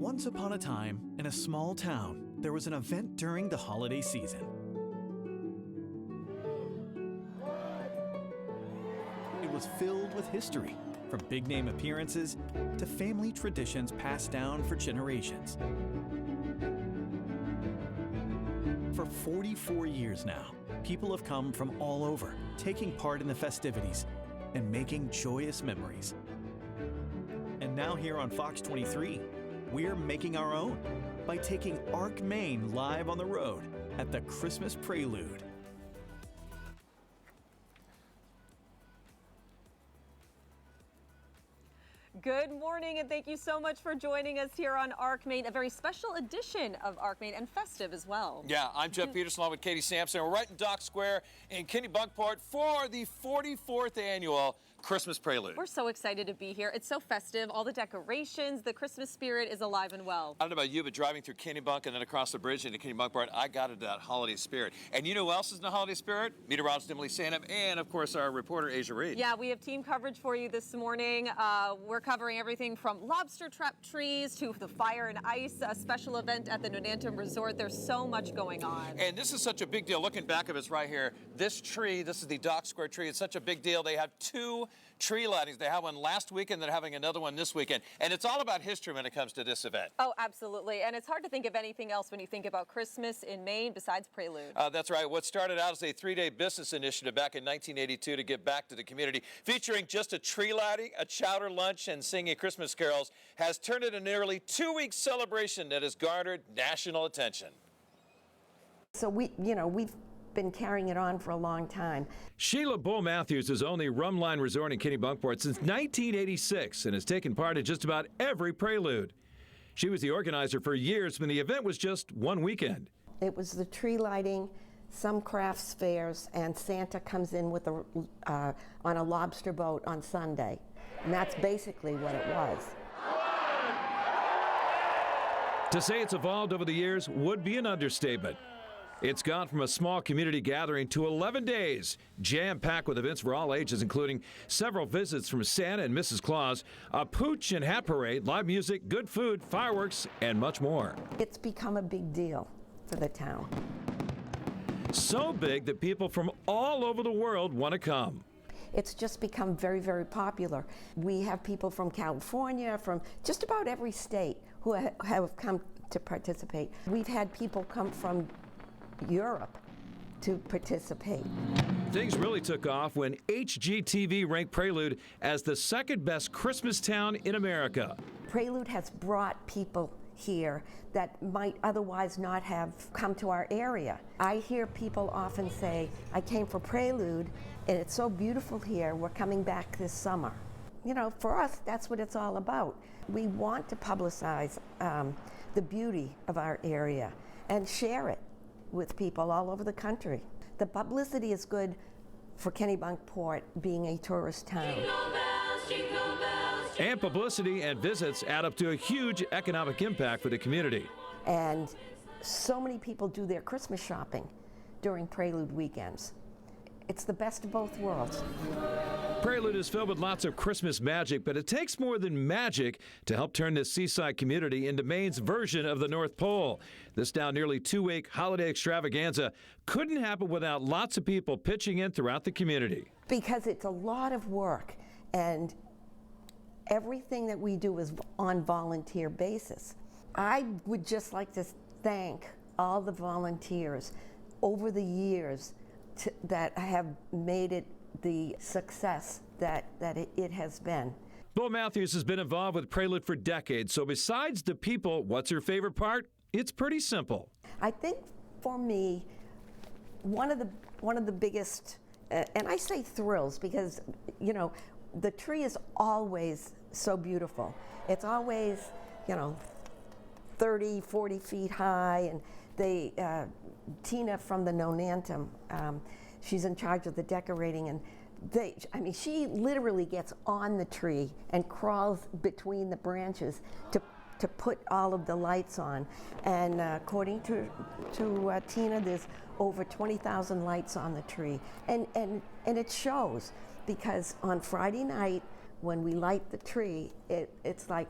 Once upon a time, in a small town, there was an event during the holiday season. It was filled with history, from big-name appearances to family traditions passed down for generations. For 44 years now, people have come from all over, taking part in the festivities and making joyous memories. And now here on Fox 23, we're making our own by taking ARC Maine live on the road at the Christmas Prelude. Good morning, and thank you so much for joining us here on ARC Maine, a very special edition of ARC Maine, and festive as well. Yeah, I'm Jeff Peterson along with Katie Sampson. We're right in Dock Square in Kennebunkport for the 44th annual Christmas Prelude. We're so excited to be here. It's so festive, all the decorations, the Christmas spirit is alive and well. I don't know about you, but driving through Kennebunk and then across the bridge into Kennebunkport, I got into that holiday spirit. And you know who else is in the holiday spirit? Meteorologist Emily Sanum and, of course, our reporter Asia Reed. Yeah, we have team coverage for you this morning. We're covering everything from lobster trap trees to the fire and ice, a special event at the Nonantum Resort. There's so much going on. And this is such a big deal. Looking back of us right here, this tree, this is the Dock Square tree. It's such a big deal. They have 2 tree lightings. They had one last weekend, they're having another one this weekend. And it's all about history when it comes to this event. Oh, absolutely. And it's hard to think of anything else when you think about Christmas in Maine besides Prelude. That's right. What started out as a 3-day business initiative back in 1982 to give back to the community, featuring just a tree lighting, a chowder lunch, and singing Christmas carols, has turned into a nearly 2-week celebration that has garnered national attention. So we've been carrying it on for a long time. Sheila Bull Matthews has owned the Rumline Resort in Kennebunkport since 1986 and has taken part in just about every Prelude. She was the organizer for years when the event was just one weekend. It was the tree lighting, some crafts fairs, and Santa comes in with on a lobster boat on Sunday. And that's basically what it was. To say it's evolved over the years would be an understatement. It's gone from a small community gathering to 11 days, jam-packed with events for all ages, including several visits from Santa and Mrs. Claus, a pooch and hat parade, live music, good food, fireworks, and much more. It's become a big deal for the town. So big that people from all over the world want to come. It's just become very, very popular. We have people from California, from just about every state who have come to participate. We've had people come from Europe to participate. Things really took off when HGTV ranked Prelude as the second best Christmas town in America. Prelude has brought people here that might otherwise not have come to our area. I hear people often say, I came for Prelude and it's so beautiful here, we're coming back this summer. You know, for us, that's what it's all about. We want to publicize the beauty of our area and share it with people all over the country. The publicity is good for Kennebunkport being a tourist town. Jingle bells, jingle bells, jingle And publicity and visits add up to a huge economic impact for the community. And so many people do their Christmas shopping during Prelude weekends. It's the best of both worlds. Prelude is filled with lots of Christmas magic, but it takes more than magic to help turn this seaside community into Maine's version of the North Pole. This now nearly 2-week holiday extravaganza couldn't happen without lots of people pitching in throughout the community. Because it's a lot of work, and everything that we do is on volunteer basis. I would just like to thank all the volunteers over the years that have made it the success that it has been. Bull Matthews has been involved with Prelude for decades, so besides the people, what's her favorite part? It's pretty simple. I think for me, one of the biggest, and I say thrills because, you know, the tree is always so beautiful. It's always, 30, 40 feet high, and Tina from the Nonantum, she's in charge of the decorating, and she literally gets on the tree and crawls between the branches to put all of the lights on. And according to Tina, there's over 20,000 lights on the tree. And it shows, because on Friday night, when we light the tree, it's like,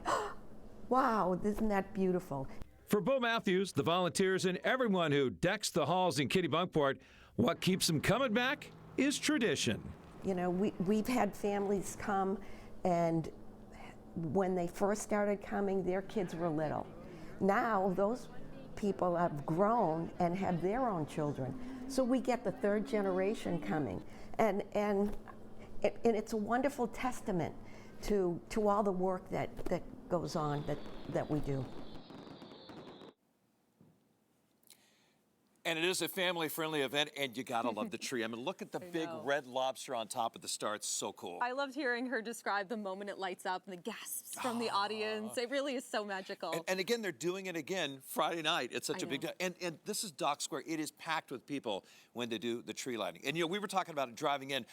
wow, isn't that beautiful? For Bo Matthews, the volunteers, and everyone who decks the halls in Kennebunkport, what keeps them coming back is tradition. You know, we've had families come, and when they first started coming, their kids were little. Now those people have grown and have their own children. So we get the third generation coming. And it's a wonderful testament to all the work that goes on, that we do. And it is a family-friendly event, and you gotta love the tree. I mean, look at the big red lobster on top of the star. It's so cool. I loved hearing her describe the moment it lights up and the gasps from the audience. It really is so magical. And again, they're doing it again Friday night. It's such a big deal. And this is Dock Square. It is packed with people when they do the tree lighting. And you know, we were talking about it driving in.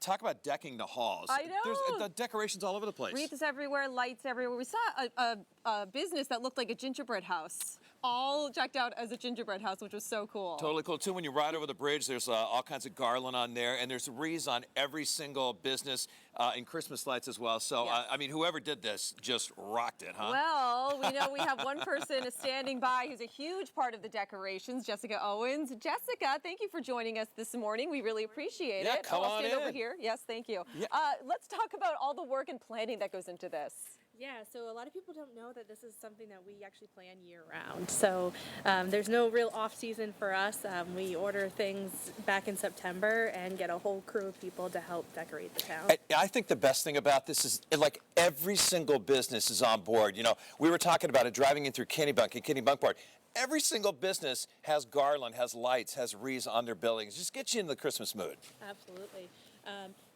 Talk about decking the halls. I know. There's the decorations all over the place. Wreaths everywhere, lights everywhere. We saw a business that looked like a gingerbread house, all decked out as a gingerbread house, which was so cool. Totally cool, too. When you ride over the bridge, there's all kinds of garland on there, and there's wreaths on every single business and Christmas lights as well. So, Yes. I mean, whoever did this just rocked it, huh? Well, we know we have one person standing by who's a huge part of the decorations, Jessica Owens. Jessica, thank you for joining us this morning. We really appreciate it. Come I'll on stand over in. here. Yes, thank you. Yeah. Let's talk about all the work and planning that goes into this. Yeah, so a lot of people don't know that this is something that we actually plan year-round. So there's no real off-season for us. We order things back in September and get a whole crew of people to help decorate the town. I think the best thing about this is, like, every single business is on board. You know, we were talking about it driving in through Kennebunkport. Every single business has garland, has lights, has wreaths on their buildings. Just get you in the Christmas mood. Absolutely.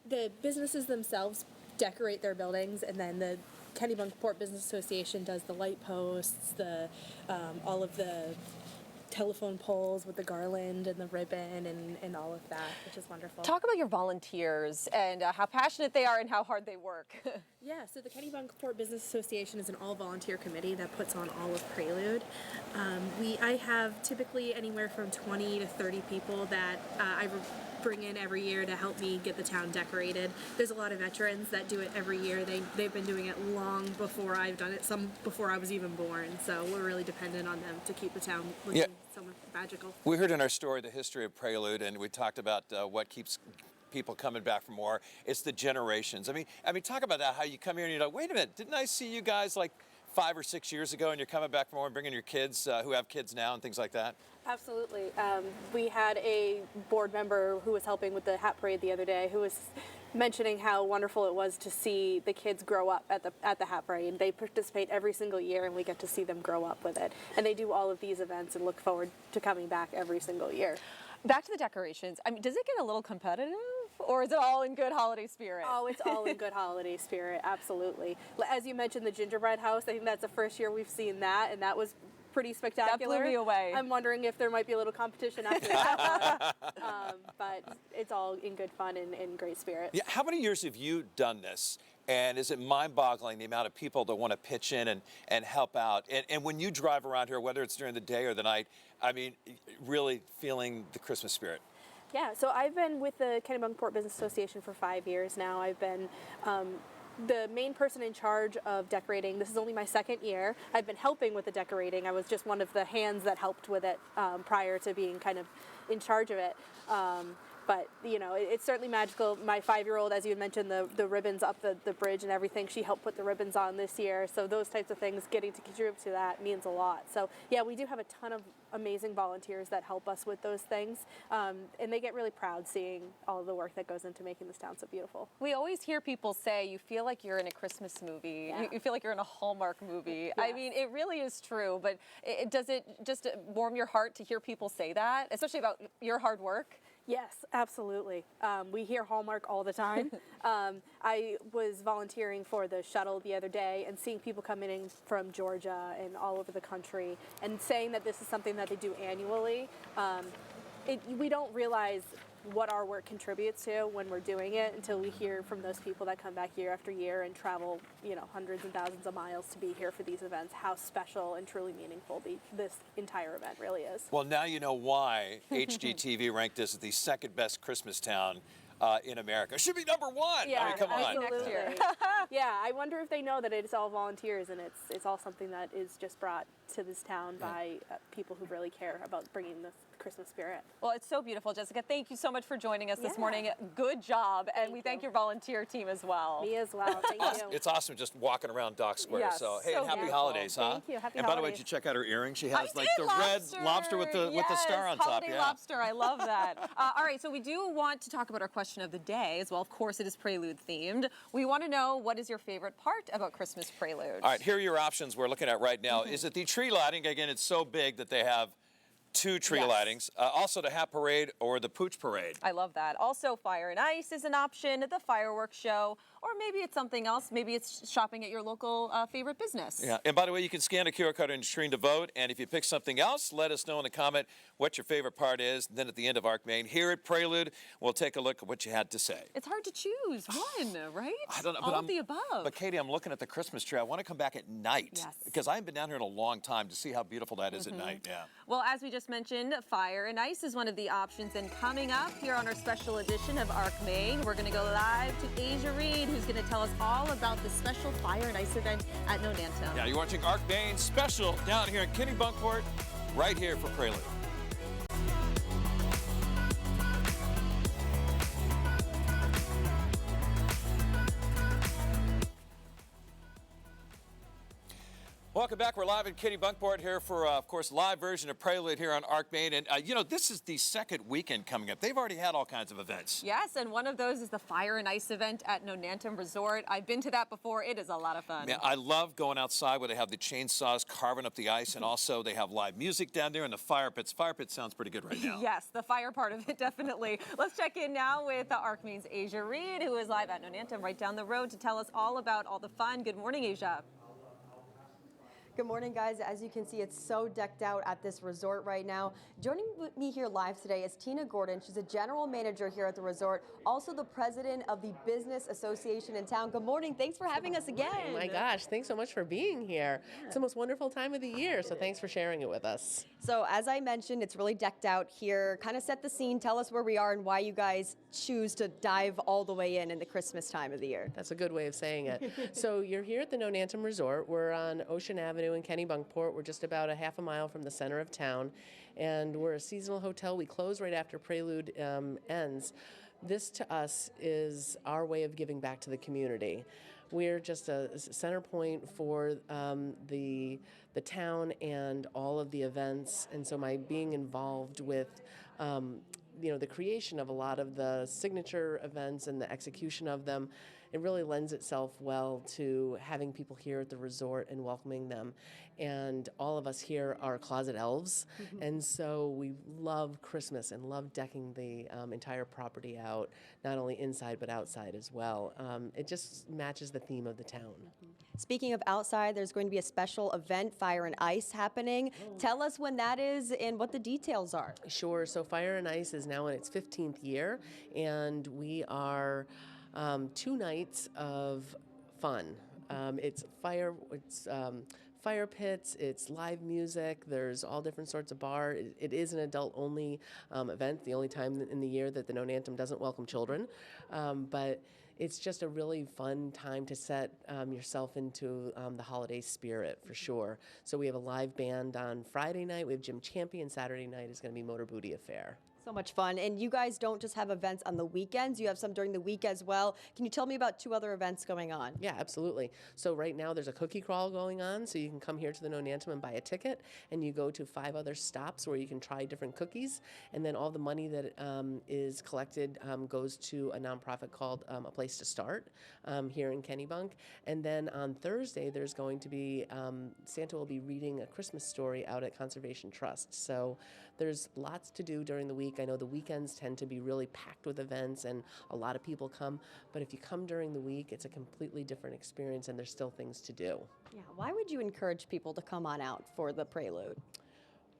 The businesses themselves decorate their buildings, and then the Kennebunkport Business Association does the light posts, all of the telephone poles with the garland and the ribbon and all of that, which is wonderful. Talk about your volunteers and how passionate they are and how hard they work. Yeah, so the Kennebunkport Business Association is an all-volunteer committee that puts on all of Prelude. I have typically anywhere from 20 to 30 people that I bring in every year to help me get the town decorated. There's a lot of veterans that do it every year. They've been doing it long before I've done it, some before I was even born, so we're really dependent on them to keep the town looking so magical. We heard in our story the history of Prelude, and we talked about what keeps people coming back for more. It's the generations. I mean, talk about that, how you come here and you're like, wait a minute, didn't I see you guys like 5 or 6 years ago, and you're coming back for more and bringing your kids who have kids now and things like that? Absolutely. We had a board member who was helping with the hat parade the other day who was mentioning how wonderful it was to see the kids grow up at the hat parade. They participate every single year, and we get to see them grow up with it. And they do all of these events and look forward to coming back every single year. Back to the decorations. I mean, does it get a little competitive, or is it all in good holiday spirit? Oh, it's all in good holiday spirit, absolutely. As you mentioned, the gingerbread house, I think that's the first year we've seen that, and that was pretty spectacular. That blew me away. I'm wondering if there might be a little competition after that one. But it's all in good fun and in great spirit. Yeah, how many years have you done this? And is it mind-boggling the amount of people that want to pitch in and help out? And when you drive around here, whether it's during the day or the night, I mean, really feeling the Christmas spirit. Yeah, so I've been with the Kennebunkport Business Association for 5 years now. I've been the main person in charge of decorating. This is only my second year. I've been helping with the decorating. I was just one of the hands that helped with it prior to being kind of in charge of it. But, you know, it's certainly magical. My 5-year-old, as you had mentioned, the ribbons up the bridge and everything, she helped put the ribbons on this year. So those types of things, getting to contribute to that means a lot. So, yeah, we do have a ton of amazing volunteers that help us with those things. And they get really proud seeing all of the work that goes into making this town so beautiful. We always hear people say you feel like you're in a Christmas movie. Yeah. You feel like you're in a Hallmark movie. Yeah. I mean, it really is true, but does it just warm your heart to hear people say that, especially about your hard work? Yes, absolutely. We hear Hallmark all the time. I was volunteering for the shuttle the other day and seeing people coming in from Georgia and all over the country and saying that this is something that they do annually. We don't realize what our work contributes to when we're doing it until we hear from those people that come back year after year and travel, you know, hundreds and thousands of miles to be here for these events, how special and truly meaningful this entire event really is. Well, now you know why HGTV ranked us as the second best Christmas town in America. Should be number one. Yeah, I mean, come on. absolutely. Next year. Yeah, I wonder if they know that it's all volunteers and it's all something that is just brought to this town by people who really care about bringing the Christmas spirit. Well, it's so beautiful, Jessica. Thank you so much for joining us this Yeah. morning. Good job, and we thank you. your volunteer team as well. Me as well. Thank you. It's awesome just walking around Dock Square. Yes, So, hey, so and happy beautiful. holidays, huh? Thank you. Happy And by the way, holidays. did you check out her earring? She I has like did, the red lobster with the star on top. Holiday Yeah. lobster. I love that. All right, so we do want to talk about our question of the day as well. Of course, it is Prelude themed. We want to know, what is your favorite part about Christmas Prelude? All right, here are your options we're looking at right now. Is it the tree lighting? Again, it's so big that they have 2 tree Yes. lightings. Also the Hat Parade or the Pooch Parade. I love that. Also, Fire and Ice is an option, the fireworks show, or maybe it's something else. Maybe it's shopping at your local favorite business. Yeah, and by the way, you can scan a QR code on your screen to vote. And if you pick something else, let us know in the comment what your favorite part is. And then at the end of ARC Maine, here at Prelude, we'll take a look at what you had to say. It's hard to choose one, right? I don't know, All but of the above. But Katie, I'm looking at the Christmas tree. I want to come back at night. Yes. Because I haven't been down here in a long time to see how beautiful that is at night. Yeah. Well, as we just mentioned, Fire and Ice is one of the options. And coming up here on our special edition of ARC Maine, we're going to go live to Asia Reed, who's going to tell us all about the special Fire and Ice event at Nonantum. Yeah, you're watching ARC Maine special down here in Kennebunkport, right here for Prelude. Welcome back. We're live in Kennebunkport here for, of course, live version of Prelude here on ARC Maine. And, you know, this is the second weekend coming up. They've already had all kinds of events. Yes, and one of those is the Fire and Ice event at Nonantum Resort. I've been to that before. It is a lot of fun. Yeah, I love going outside where they have the chainsaws carving up the ice, and also they have live music down there and the fire pits. Fire pit sounds pretty good right now. Yes, the fire part of it, definitely. Let's check in now with ARC Maine's Asia Reed, who is live at Nonantum right down the road to tell us all about all the fun. Good morning, Asia. Good morning, guys. As you can see, it's so decked out at this resort right now. Joining me here live today is Tina Gordon. She's a general manager here at the resort, also the president of the Business Association in town. Good morning. Thanks for having us again. Oh my gosh, thanks so much for being here. It's the most wonderful time of the year, so thanks for sharing it with us. So as I mentioned, it's really decked out here. Kind of set the scene. Tell us where we are and why you guys choose to dive all the way in the Christmas time of the year. That's a good way of saying it. So you're here at the Nonantum Resort. We're on Ocean Avenue in Kennebunkport. We're just about a half a mile from the center of town, and we're a seasonal hotel. We close right after Prelude ends. This to us is our way of giving back to the community. We're just a center point for the town and all of the events, and so my being involved with the creation of a lot of the signature events and the execution of them, it really lends itself well to having people here at the resort and welcoming them. And all of us here are closet elves, and so we love Christmas and love decking the entire property out, not only inside but outside as well. It just matches the theme of the town. Speaking of outside, there's going to be a special event, Fire and Ice, happening. Tell us when that is and what the details are. Sure. So Fire and Ice is now in its 15th year, and we are 2 nights of fun. It's fire pits, it's live music, there's all different sorts of bar. It is an adult-only event, the only time in the year that the Nonantum doesn't welcome children. But it's just a really fun time to set yourself into the holiday spirit, for sure. So we have a live band on Friday night, we have Jim Champion, Saturday night is going to be Motor Booty Affair. So much fun. And you guys don't just have events on the weekends, you have some during the week as well. Can you tell me about 2 other events going on? Yeah, absolutely. So right now there's a cookie crawl going on, so you can come here to the Nonantum and buy a ticket, and you go to 5 other stops where you can try different cookies, and then all the money that is collected goes to a nonprofit called A Place to Start here in Kennebunk. And then on Thursday there's going to be, Santa will be reading a Christmas story out at Conservation Trust. So there's lots to do during the week. I know the weekends tend to be really packed with events and a lot of people come, but if you come during the week, it's a completely different experience and there's still things to do. Yeah. Why would you encourage people to come on out for the Prelude?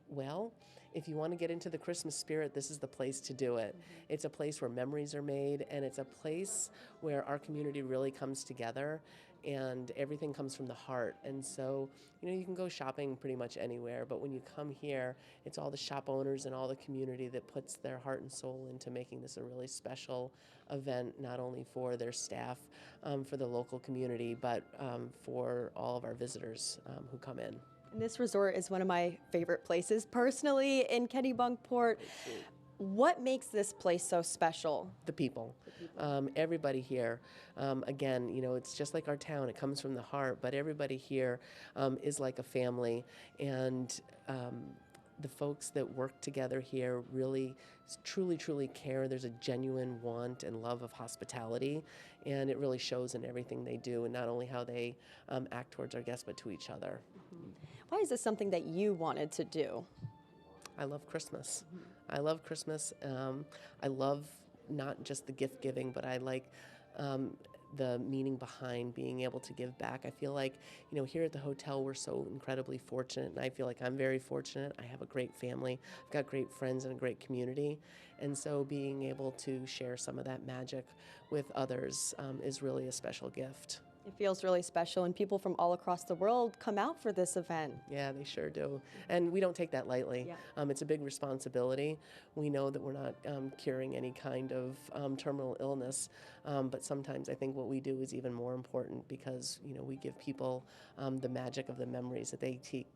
Well, if you want to get into the Christmas spirit, this is the place to do it. It's a place where memories are made, and it's a place where our community really comes together. and everything comes from the heart. And so, you can go shopping pretty much anywhere, but when you come here, it's all the shop owners and all the community that puts their heart and soul into making this a really special event, not only for their staff, for the local community, but for all of our visitors who come in. And this resort is one of my favorite places personally in Kennebunkport. What makes this place so special? The people. Everybody here. Again, it's just like our town. It comes from the heart, but everybody here is like a family. And the folks that work together here really, truly care. There's a genuine want and love of hospitality, and it really shows in everything they do, and not only how they act towards our guests, but to each other. Mm-hmm. Why is this something that you wanted to do? I love Christmas. I love Christmas. I love not just the gift giving, but I like the meaning behind being able to give back. I feel like, here at the hotel, we're so incredibly fortunate, and I feel like I'm very fortunate. I have a great family. I've got great friends and a great community. And so being able to share some of that magic with others is really a special gift. It feels really special, and people from all across the world come out for this event. Yeah, they sure do. And we don't take that lightly. Yeah. It's a big responsibility. We know that we're not curing any kind of terminal illness, but sometimes I think what we do is even more important because, we give people the magic of the memories that they take,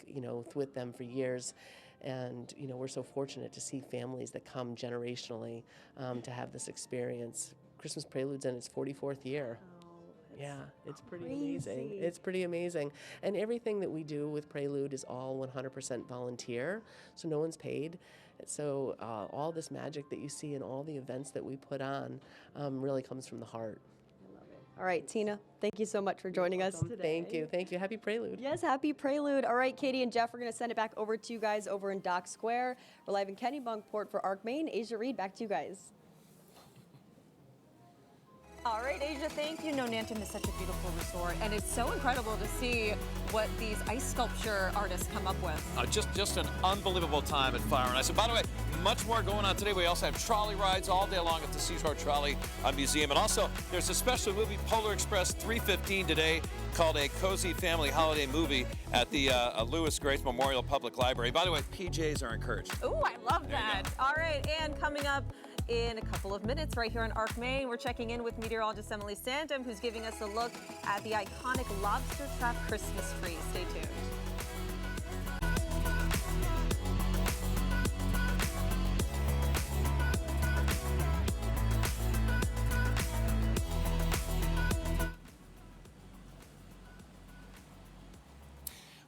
with them for years. And, we're so fortunate to see families that come generationally to have this experience. Christmas Prelude's in its 44th year. Yeah, it's pretty amazing. It's pretty amazing. And everything that we do with Prelude is all 100% volunteer, so no one's paid. So all this magic that you see in all the events that we put on really comes from the heart. I love it. All right, Tina, thank you so much for joining us today. Thank you. Happy Prelude. Yes, happy Prelude. All right, Katie and Jeff, we're going to send it back over to you guys over in Dock Square. We're live in Kennebunkport for ARC Maine. Asia Reed, back to you guys. All right, Asia, thank you. Nonantum is such a beautiful resort, and it's so incredible to see what these ice sculpture artists come up with. Just an unbelievable time at Fire and Ice. And by the way, much more going on today. We also have trolley rides all day long at the Seashore Trolley Museum. And also, there's a special movie, Polar Express 315 today, called A Cozy Family Holiday Movie at the Lewis Grace Memorial Public Library. By the way, PJs are encouraged. Ooh, I love that. All right, and coming up in a couple of minutes right here on ARC Maine, we're checking in with meteorologist Emily Santom, who's giving us a look at the iconic lobster trap Christmas tree. Stay tuned.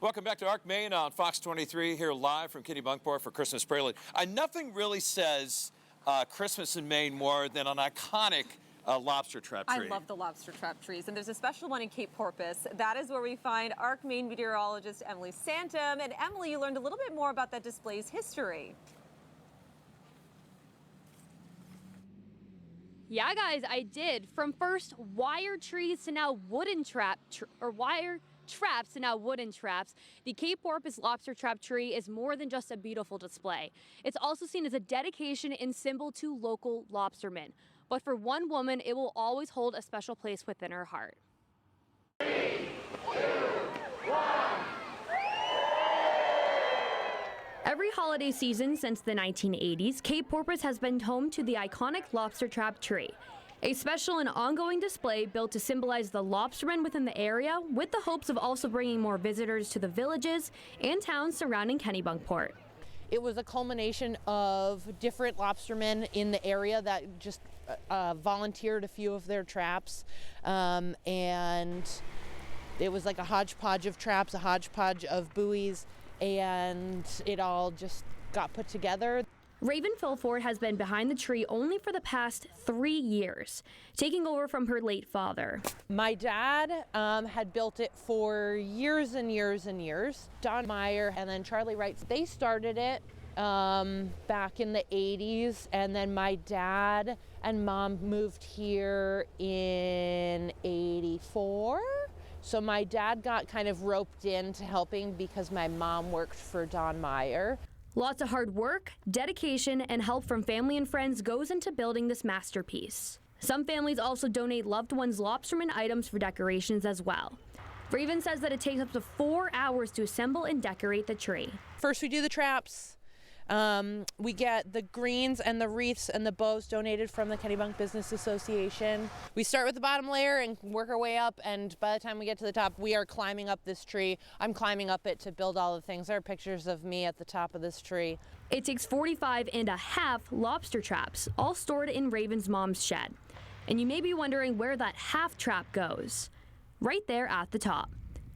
Welcome back to ARC Maine on Fox 23, here live from Kennebunkport for Christmas Prelude. Nothing really says Christmas in Maine more than an iconic lobster trap tree. I love the lobster trap trees, and there's a special one in Cape Porpoise. That is where we find ARC Maine meteorologist Emily Santom. And Emily, you learned a little bit more about that display's history. Yeah, guys, I did. From first wire trees to now wooden wire traps to now wooden traps, the Cape Porpoise lobster trap tree is more than just a beautiful display. It's also seen as a dedication and symbol to local lobstermen. But for one woman, it will always hold a special place within her heart. 3, 2, 1. Every holiday season since the 1980s, Cape Porpoise has been home to the iconic lobster trap tree. A special and ongoing display built to symbolize the lobstermen within the area, with the hopes of also bringing more visitors to the villages and towns surrounding Kennebunkport. It was a culmination of different lobstermen in the area that just volunteered a few of their traps, and it was like a hodgepodge of traps, a hodgepodge of buoys, and it all just got put together. Raven Philford has been behind the tree only for the past 3 years, taking over from her late father. My dad had built it for years and years and years. Don Meyer and then Charlie Wright, they started it back in the 80s, and then my dad and mom moved here in 84. So my dad got kind of roped into helping because my mom worked for Don Meyer. Lots of hard work, dedication, and help from family and friends goes into building this masterpiece. Some families also donate loved ones' lobsterman items for decorations as well. Raven says that it takes up to 4 hours to assemble and decorate the tree. First we do the traps. We get the greens and the wreaths and the bows donated from the Kennebunk Business Association. We start with the bottom layer and work our way up, and by the time we get to the top, we are climbing up this tree. I'm climbing up it to build all the things. There are pictures of me at the top of this tree. It takes 45.5 lobster traps, all stored in Raven's mom's shed. And you may be wondering where that half trap goes. Right there at the top.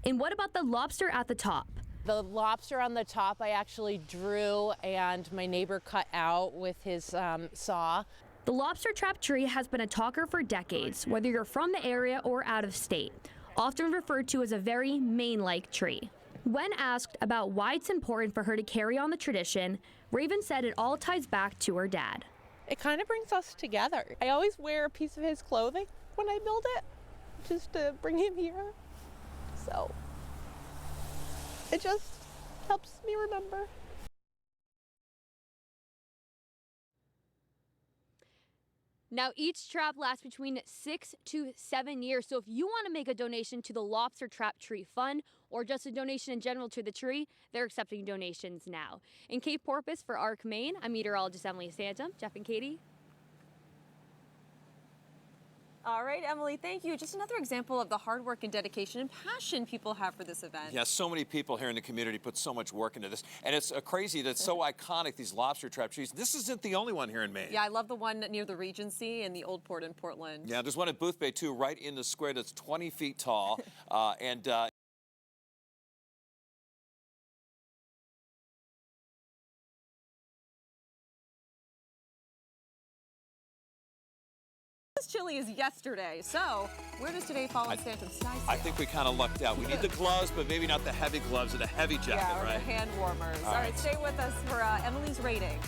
And what about the lobster at the top? The lobster on the top I actually drew and my neighbor cut out with his saw. The lobster trap tree has been a talker for decades, whether you're from the area or out of state, often referred to as a very Maine-like tree. When asked about why it's important for her to carry on the tradition, Raven said it all ties back to her dad. It kind of brings us together. I always wear a piece of his clothing when I build it, just to bring him here. So it just helps me remember. Now, each trap lasts between 6 to 7 years, so if you want to make a donation to the Lobster Trap Tree Fund or just a donation in general to the tree, they're accepting donations now. In Cape Porpoise for ARC Maine, I'm meteorologist Emily Santum. Jeff and Katie. All right, Emily, thank you. Just another example of the hard work and dedication and passion people have for this event. Yeah, so many people here in the community put so much work into this. And it's crazy that it's so iconic, these lobster trap trees. This isn't the only one here in Maine. Yeah, I love the one near the Regency and the Old Port in Portland. Yeah, there's one at Booth Bay, too, right in the square that's 20 feet tall. As chilly as yesterday. So, where does today fall on Santum Sky Scale? I think we kind of lucked out. We need the gloves, but maybe not the heavy gloves or the heavy jacket, yeah, or right? the hand warmers. All right, stay with us for Emily's rating.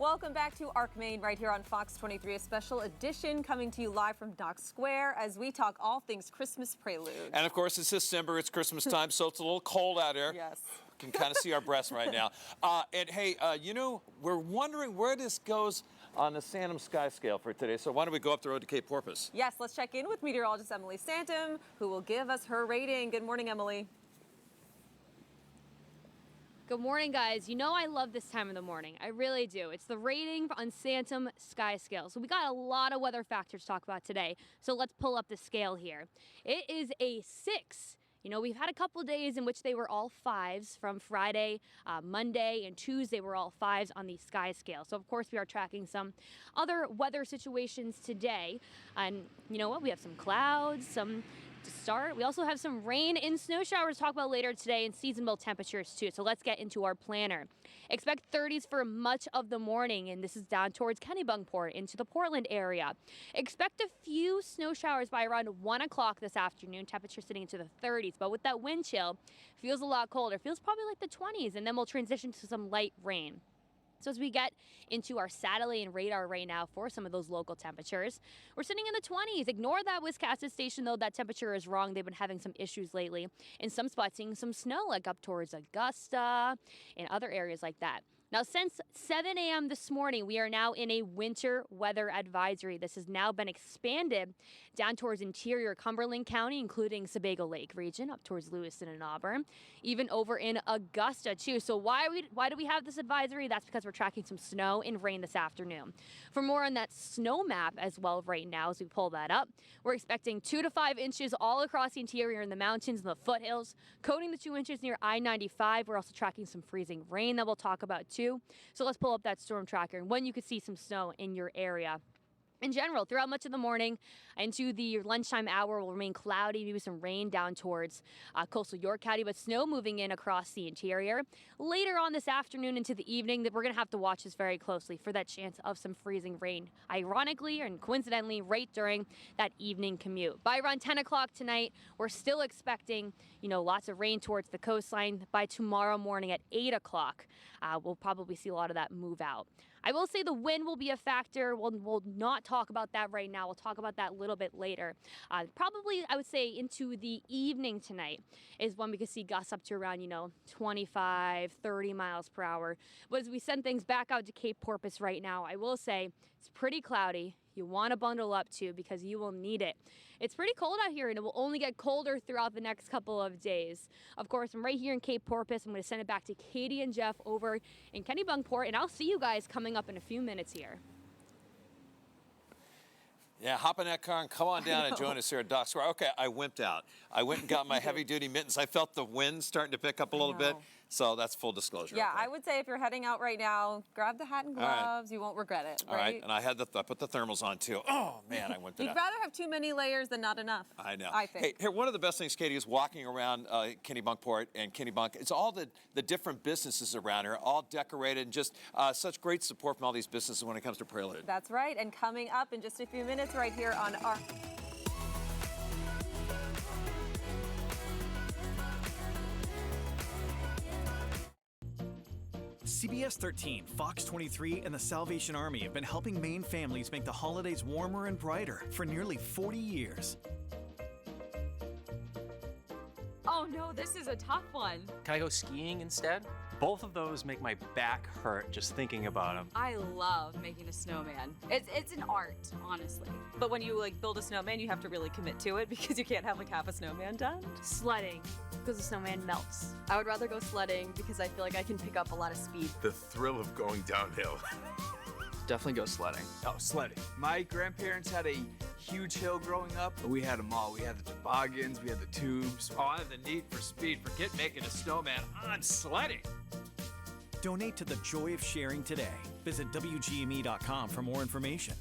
Welcome back to ARC Maine right here on Fox 23, a special edition coming to you live from Dock Square as we talk all things Christmas Prelude. And of course, it's December, it's Christmas time, so it's a little cold out there. Yes. Can kind of see our breasts right now. And hey, you know, we're wondering where this goes on the Santum Sky Scale for today. So why don't we go up the road to Cape Porpoise? Yes, let's check in with meteorologist Emily Santum, who will give us her rating. Good morning, Emily. Good morning, guys. You know I love this time of the morning. I really do. It's the rating on Santum Sky Scale. So we got a lot of weather factors to talk about today. So let's pull up the scale here. It is a 6. You know, we've had a couple days in which they were all 5s from Friday, Monday, and Tuesday were all 5s on the sky scale. So, of course, we are tracking some other weather situations today. And you know what? We have some clouds, some to start. We also have some rain and snow showers to talk about later today and seasonable temperatures too. So let's get into our planner. Expect 30s for much of the morning, and this is down towards Kennebunkport into the Portland area. Expect a few snow showers by around 1 o'clock this afternoon. Temperature sitting into the 30s, but with that wind chill, feels a lot colder. Feels probably like the 20s, and then we'll transition to some light rain. So as we get into our satellite and radar right now for some of those local temperatures, we're sitting in the 20s. Ignore that Wiscasset station, though. That temperature is wrong. They've been having some issues lately. In some spots, seeing some snow, like up towards Augusta and other areas like that. Now, since 7 a.m. this morning, we are now in a winter weather advisory. This has now been expanded down towards interior Cumberland County, including Sebago Lake region, up towards Lewiston and Auburn, even over in Augusta, too. So why do we have this advisory? That's because we're tracking some snow and rain this afternoon. For more on that snow map as well right now, as we pull that up, we're expecting 2 to 5 inches all across the interior in the mountains and the foothills, coating the 2 inches near I-95. We're also tracking some freezing rain that we'll talk about, too. So let's pull up that storm tracker and when you could see some snow in your area. In general, throughout much of the morning into the lunchtime hour will remain cloudy, maybe some rain down towards coastal York County, but snow moving in across the interior. Later on this afternoon into the evening, that we're going to have to watch this very closely for that chance of some freezing rain, ironically and coincidentally right during that evening commute. By around 10 o'clock tonight, we're still expecting, you know, lots of rain towards the coastline. By tomorrow morning at 8 o'clock, we'll probably see a lot of that move out. I will say the wind will be a factor. We'll not talk about that right now. We'll talk about that a little bit later. Probably, I would say, into the evening tonight is when we could see gusts up to around, 25, 30 miles per hour. But as we send things back out to Cape Porpoise right now, I will say it's pretty cloudy. You want to bundle up too because you will need it. It's pretty cold out here and it will only get colder throughout the next couple of days. Of course, I'm right here in Cape Porpoise. I'm going to send it back to Katie and Jeff over in Kennebunkport, and I'll see you guys coming up in a few minutes here. Yeah, hop in that car and come on down and join us here at Dock Square. Okay, I wimped out. I went and got my heavy-duty mittens. I felt the wind starting to pick up a little bit, so that's full disclosure. Yeah, I would say if you're heading out right now, grab the hat and gloves. You won't regret it, right? All right, and I put the thermals on too. Oh man, I wimped it You'd out. rather have too many layers than not enough. I know. I think. Hey, here, one of the best things, Katie, is walking around Kennebunkport and Kennebunk. It's all the different businesses around here, all decorated, and just such great support from all these businesses when it comes to Prelude. That's right, and coming up in just a few minutes right here on ARC. CBS 13, Fox 23, and the Salvation Army have been helping Maine families make the holidays warmer and brighter for nearly 40 years. Oh no, this is a tough one. Can I go skiing instead? Both of those make my back hurt just thinking about them. I love making a snowman. It's an art, honestly. But when you build a snowman, you have to really commit to it because you can't have half a snowman done. Sledding, because the snowman melts. I would rather go sledding because I feel like I can pick up a lot of speed. The thrill of going downhill. Definitely go sledding. Oh, sledding. My grandparents had a huge hill growing up. We had them all. We had the toboggans, we had the tubes. Oh, I have the need for speed. Forget making a snowman. I'm sledding. Donate to the joy of sharing today. Visit WGME.com for more information.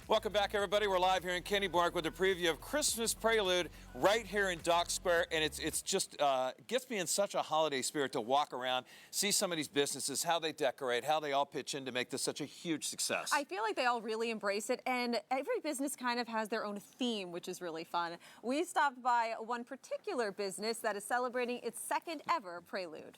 Welcome back, everybody. We're live here in Kennebunkport with a preview of Christmas Prelude right here in Dock Square, and it's just gets me in such a holiday spirit to walk around, see some of these businesses, how they decorate, how they all pitch in to make this such a huge success. I feel like they all really embrace it, and every business kind of has their own theme, which is really fun. We stopped by one particular business that is celebrating its second ever Prelude.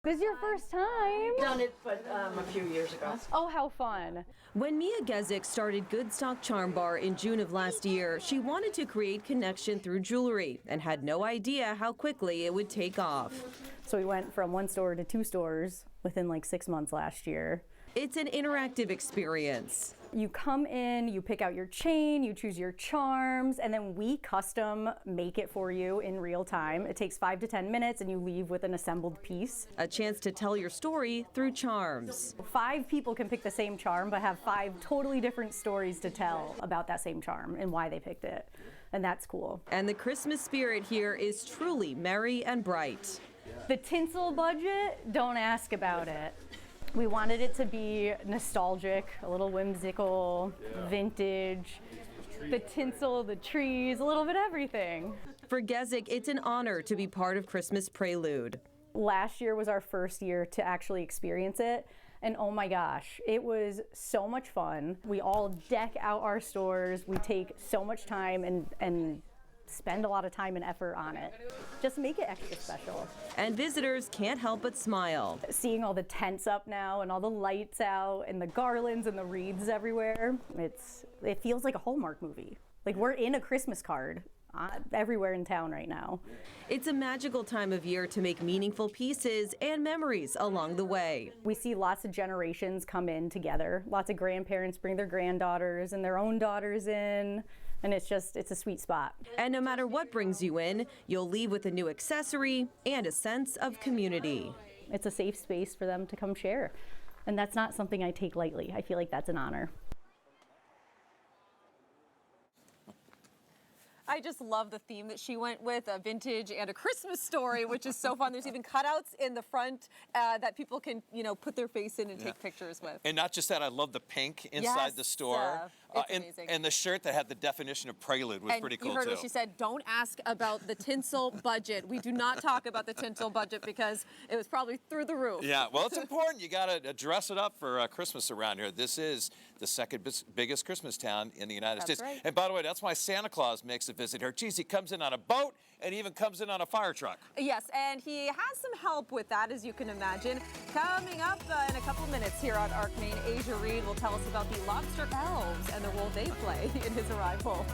This is your first time? Done it, but a few years ago. Oh, how fun. When Mia Gezik started Goodstock Charm Bar in June of last year, she wanted to create connection through jewelry and had no idea how quickly it would take off. So we went from one store to 2 stores within like 6 months last year. It's an interactive experience. You come in, you pick out your chain, you choose your charms, and then we custom make it for you in real time. It takes 5 to 10 minutes and you leave with an assembled piece. A chance to tell your story through charms. 5 people can pick the same charm but have 5 totally different stories to tell about that same charm and why they picked it. And that's cool. And the Christmas spirit here is truly merry and bright. The tinsel budget, don't ask about it. We wanted it to be nostalgic, a little whimsical, vintage, the tinsel, the trees, a little bit everything. For Gezik, it's an honor to be part of Christmas Prelude. Last year was our first year to actually experience it, and oh my gosh, it was so much fun. We all deck out our stores, we take so much time and spend a lot of time and effort on it. Just make it extra special. And visitors can't help but smile. Seeing all the tents up now and all the lights out and the garlands and the wreaths everywhere, it feels like a Hallmark movie. Like we're in a Christmas card everywhere in town right now. It's a magical time of year to make meaningful pieces and memories along the way. We see lots of generations come in together. Lots of grandparents bring their granddaughters and their own daughters in. And it's a sweet spot. And no matter what brings you in, you'll leave with a new accessory and a sense of community. It's a safe space for them to come share. And that's not something I take lightly. I feel like that's an honor. I just love the theme that she went with, a vintage and a Christmas story, which is so fun. There's even cutouts in the front that people can, put their face in and take pictures with. And not just that, I love the pink inside the store. It's amazing. And the shirt that had the definition of Prelude was pretty cool, you heard too. what she said, don't ask about the tinsel budget. We do not talk about the tinsel budget because it was probably through the roof. Yeah, well, it's important. You got to dress it up for Christmas around here. This is the second biggest Christmas town in the United States. Right. And by the way, that's why Santa Claus makes a visit here. Geez, he comes in on a boat and even comes in on a fire truck. Yes, and he has some help with that, as you can imagine. Coming up in a couple minutes here on ARC Maine, Asia Reed will tell us about the lobster elves and the role they play in his arrival.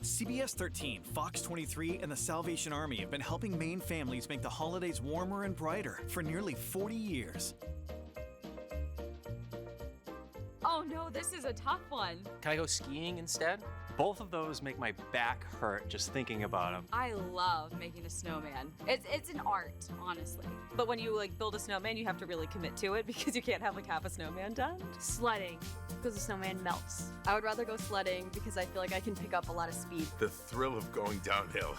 CBS 13, Fox 23, and the Salvation Army have been helping Maine families make the holidays warmer and brighter for nearly 40 years. Oh no, this is a tough one. Can I go skiing instead? Both of those make my back hurt just thinking about them. I love making a snowman. It's an art, honestly. But when you build a snowman, you have to really commit to it because you can't have half a snowman done. Sledding, because the snowman melts. I would rather go sledding because I feel like I can pick up a lot of speed. The thrill of going downhill.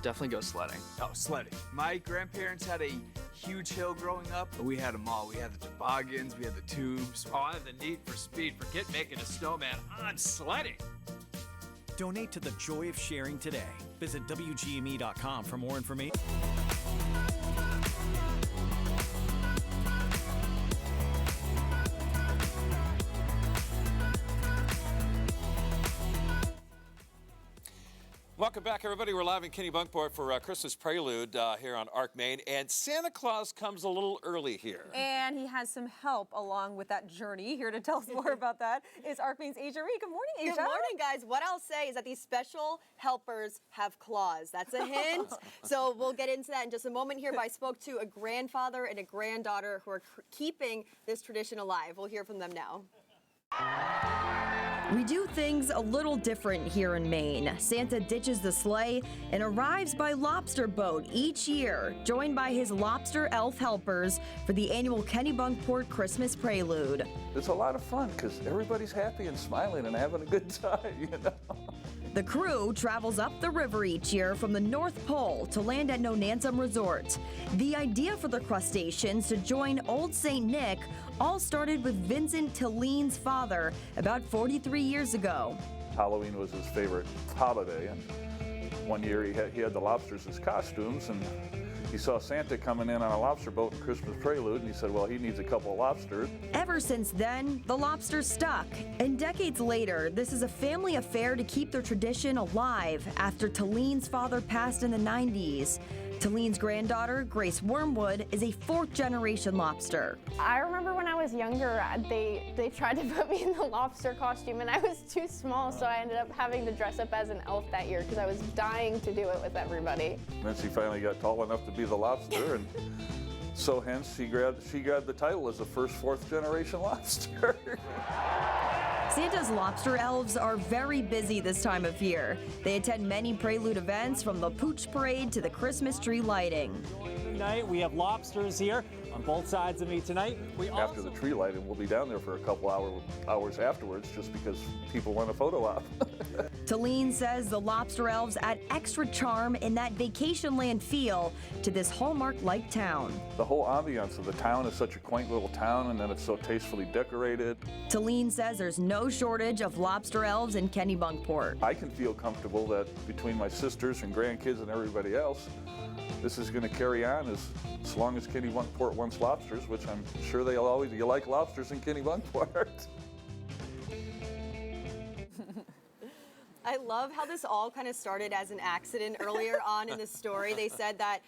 Definitely go sledding. Oh, sledding. My grandparents had a huge hill growing up. We had them all. We had the toboggans, we had the tubes. Oh, I have the need for speed. Forget making a snowman. I'm sledding. Donate to the joy of sharing today. Visit WGME.com for more information. Welcome back, everybody. We're live in Kennebunkport for Christmas Prelude here on ARC Maine. And Santa Claus comes a little early here. And he has some help along with that journey. Here to tell us more about that is ARC Maine's Asia Reed. Good morning, Asia. Good morning, guys. What I'll say is that these special helpers have claws. That's a hint. So we'll get into that in just a moment here. But I spoke to a grandfather and a granddaughter who are keeping this tradition alive. We'll hear from them now. We do things a little different here in Maine. Santa ditches the sleigh and arrives by lobster boat each year, joined by his lobster elf helpers for the annual Kennebunkport Christmas Prelude. It's a lot of fun because everybody's happy and smiling and having a good time, you know. The crew travels up the river each year from the North Pole to land at Nonantum Resort. The idea for the crustaceans to join Old St. Nick all started with Vincent Tilline's father about 43 years ago. Halloween was his favorite holiday, and one year he had the lobsters as costumes, and he saw Santa coming in on a lobster boat in Christmas Prelude, and he said, well, he needs a couple of lobsters. Ever since then, the lobsters stuck. And decades later, this is a family affair to keep their tradition alive after Tilline's father passed in the 90s. Tilline's granddaughter, Grace Wormwood, is a fourth-generation lobster. I remember when I was younger, they tried to put me in the lobster costume, and I was too small, so I ended up having to dress up as an elf that year because I was dying to do it with everybody. Once he finally got tall enough to be the lobster, and so hence she grabbed the title as the first fourth-generation lobster. Santa's lobster elves are very busy this time of year. They attend many Prelude events, from the Pooch Parade to the Christmas tree lighting. Tonight we have lobsters here on both sides of me tonight. After the tree lighting, we'll be down there for a couple hours afterwards just because people want a photo op. Tilline says the lobster elves add extra charm in that vacation land feel to this Hallmark-like town. The whole ambiance of the town is such a quaint little town, and then it's so tastefully decorated. Tilline says there's no shortage of lobster elves in Kennebunkport. I can feel comfortable that between my sisters and grandkids and everybody else, this is going to carry on as long as Kennebunkport wants lobsters, which I'm sure you like lobsters in Kennebunkport. I love how this all kind of started as an accident earlier on in the story. They said that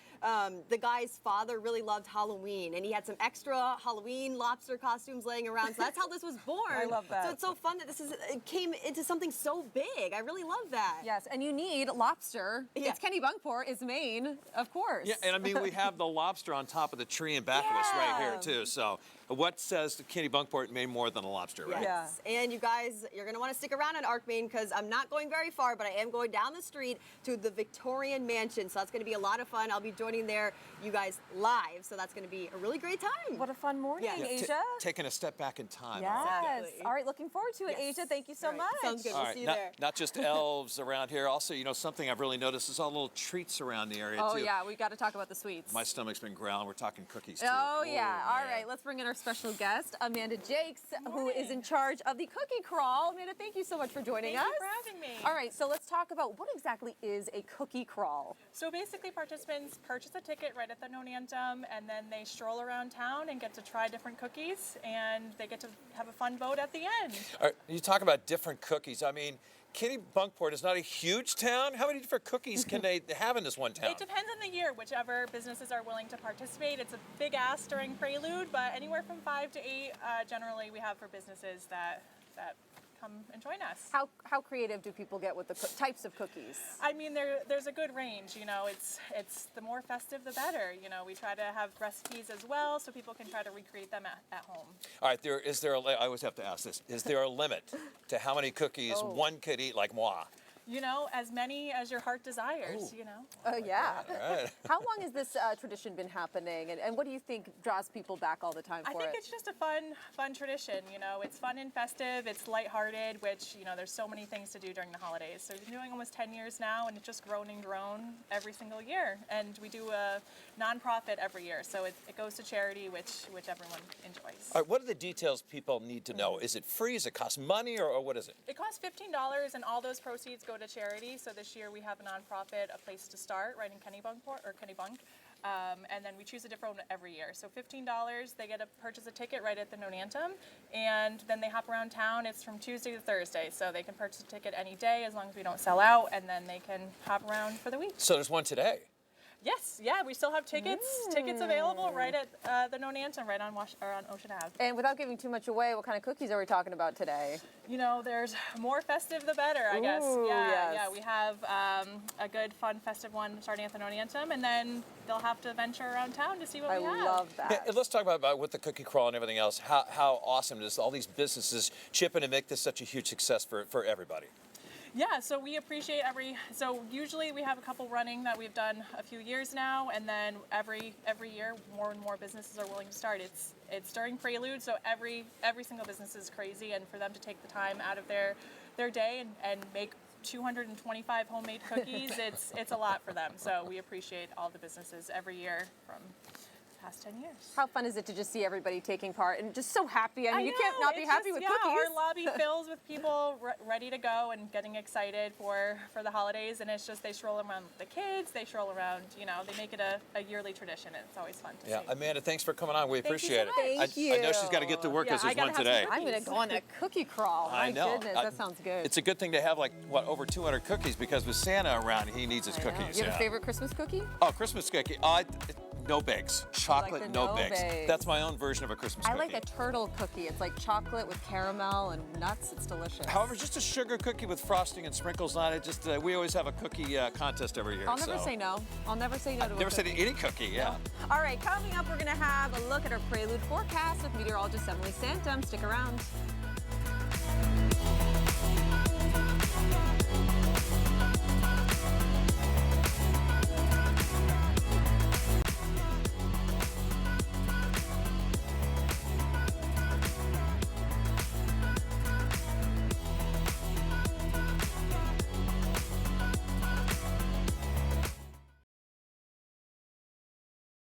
the guy's father really loved Halloween, and he had some extra Halloween lobster costumes laying around. So that's how this was born. I love that. So it's so fun that it came into something so big. I really love that. Yes, and you need lobster. Yeah. It's Kennebunkport, it's Maine, of course. Yeah, and I mean, we have the lobster on top of the tree in back of us right here, too. So what says to Kennebunkport, Maine, more than a lobster, right? Yes. Yeah. And you guys, you're going to want to stick around at ARC Maine because I'm not going very far, but I am going down the street to the Victorian Mansion. So that's going to be a lot of fun. I'll be joining there, you guys, live. So that's going to be a really great time. What a fun morning, Asia. Taking a step back in time. Yes. Exactly. All right, looking forward to it, Asia. Thank you so much. Sounds good. All We'll right, see you there. Not just elves around here. Also, you know, something I've really noticed is all little treats around the area, too. Oh, yeah, we got to talk about the sweets. My stomach's been growling. We're talking cookies, too. Oh, yeah. All right, let's bring in our special guest, Amanda Jakes, who is in charge of the cookie crawl. Amanda, thank you so much for joining us. Thank you for having me. All right, so let's talk about what exactly is a cookie crawl. So basically, participants purchase a ticket right at the Nonantum, and then they stroll around town and get to try different cookies, and they get to have a fun vote at the end. All right, you talk about different cookies. I mean, Kennebunkport is not a huge town. How many different cookies can they have in this one town? It depends on the year, whichever businesses are willing to participate. It's a big ask during Prelude, but anywhere from 5 to 8 generally we have for businesses that come and join us. How creative do people get with the types of cookies? I mean, there's a good range. You know, it's the more festive, the better. You know, we try to have recipes as well, so people can try to recreate them at home. All right, I always have to ask this. Is there a limit to how many cookies one could eat, like moi? You know, as many as your heart desires, you know. Oh, yeah. All right. How long has this tradition been happening, and what do you think draws people back all the time for it? I think it's just a fun tradition, you know. It's fun and festive, it's lighthearted, which, you know, there's so many things to do during the holidays. So we've been doing almost 10 years now, and it's just grown and grown every single year. And we do a nonprofit every year, so it goes to charity, which everyone enjoys. All right, what are the details people need to know? Is it free? Does it cost money, or what is it? It costs $15, and all those proceeds go to charity. So this year we have a nonprofit, A Place to Start, right in Kennebunkport, or Kennebunk. And then we choose a different one every year. So $15, they get to purchase a ticket right at the Nonantum, and then they hop around town. It's from Tuesday to Thursday, so they can purchase a ticket any day as long as we don't sell out, and then they can hop around for the week. So there's one today. Yes, yeah, we still have tickets available right at the Nonantum, right on Ocean Ave. And without giving too much away, what kind of cookies are we talking about today? You know, there's more festive the better, I guess. Yeah, we have a good, fun, festive one starting at the Nonantum, and then they'll have to venture around town to see what we have. I love that. Yeah, let's talk about with the cookie crawl and everything else, how awesome it is, all these businesses chip in and make this such a huge success for everybody. Yeah, so we appreciate so usually we have a couple running that we've done a few years now, and then every year more and more businesses are willing to start. It's during Prelude, so every single business is crazy, and for them to take the time out of their day and make 225 homemade cookies, it's a lot for them. So we appreciate all the businesses every year from past 10 years. How fun is it to just see everybody taking part and just so happy? I mean, you can't not be happy with cookies. Our lobby fills with people ready to go and getting excited for the holidays, and it's just they stroll around with the kids, they stroll around, you know, they make it a yearly tradition, and it's always fun to see. Amanda, thanks for coming on. We appreciate it. Thank you. I know she's got to get to work because there's one today. I'm going to go on a cookie crawl. I know. My goodness, that sounds good. It's a good thing to have over 200 cookies, because with Santa around, he needs his cookies. You have a favorite Christmas cookie? Oh, Christmas cookie. No bakes. Chocolate, like no bakes. That's my own version of a Christmas cookie. I like a turtle cookie. It's like chocolate with caramel and nuts. It's delicious. However, just a sugar cookie with frosting and sprinkles on it. Just we always have a cookie contest every year. I'll never say no. I'll never say no to a never said any cookie, yeah. No. All right, coming up, we're going to have a look at our Prelude forecast with meteorologist Emily Santum. Stick around.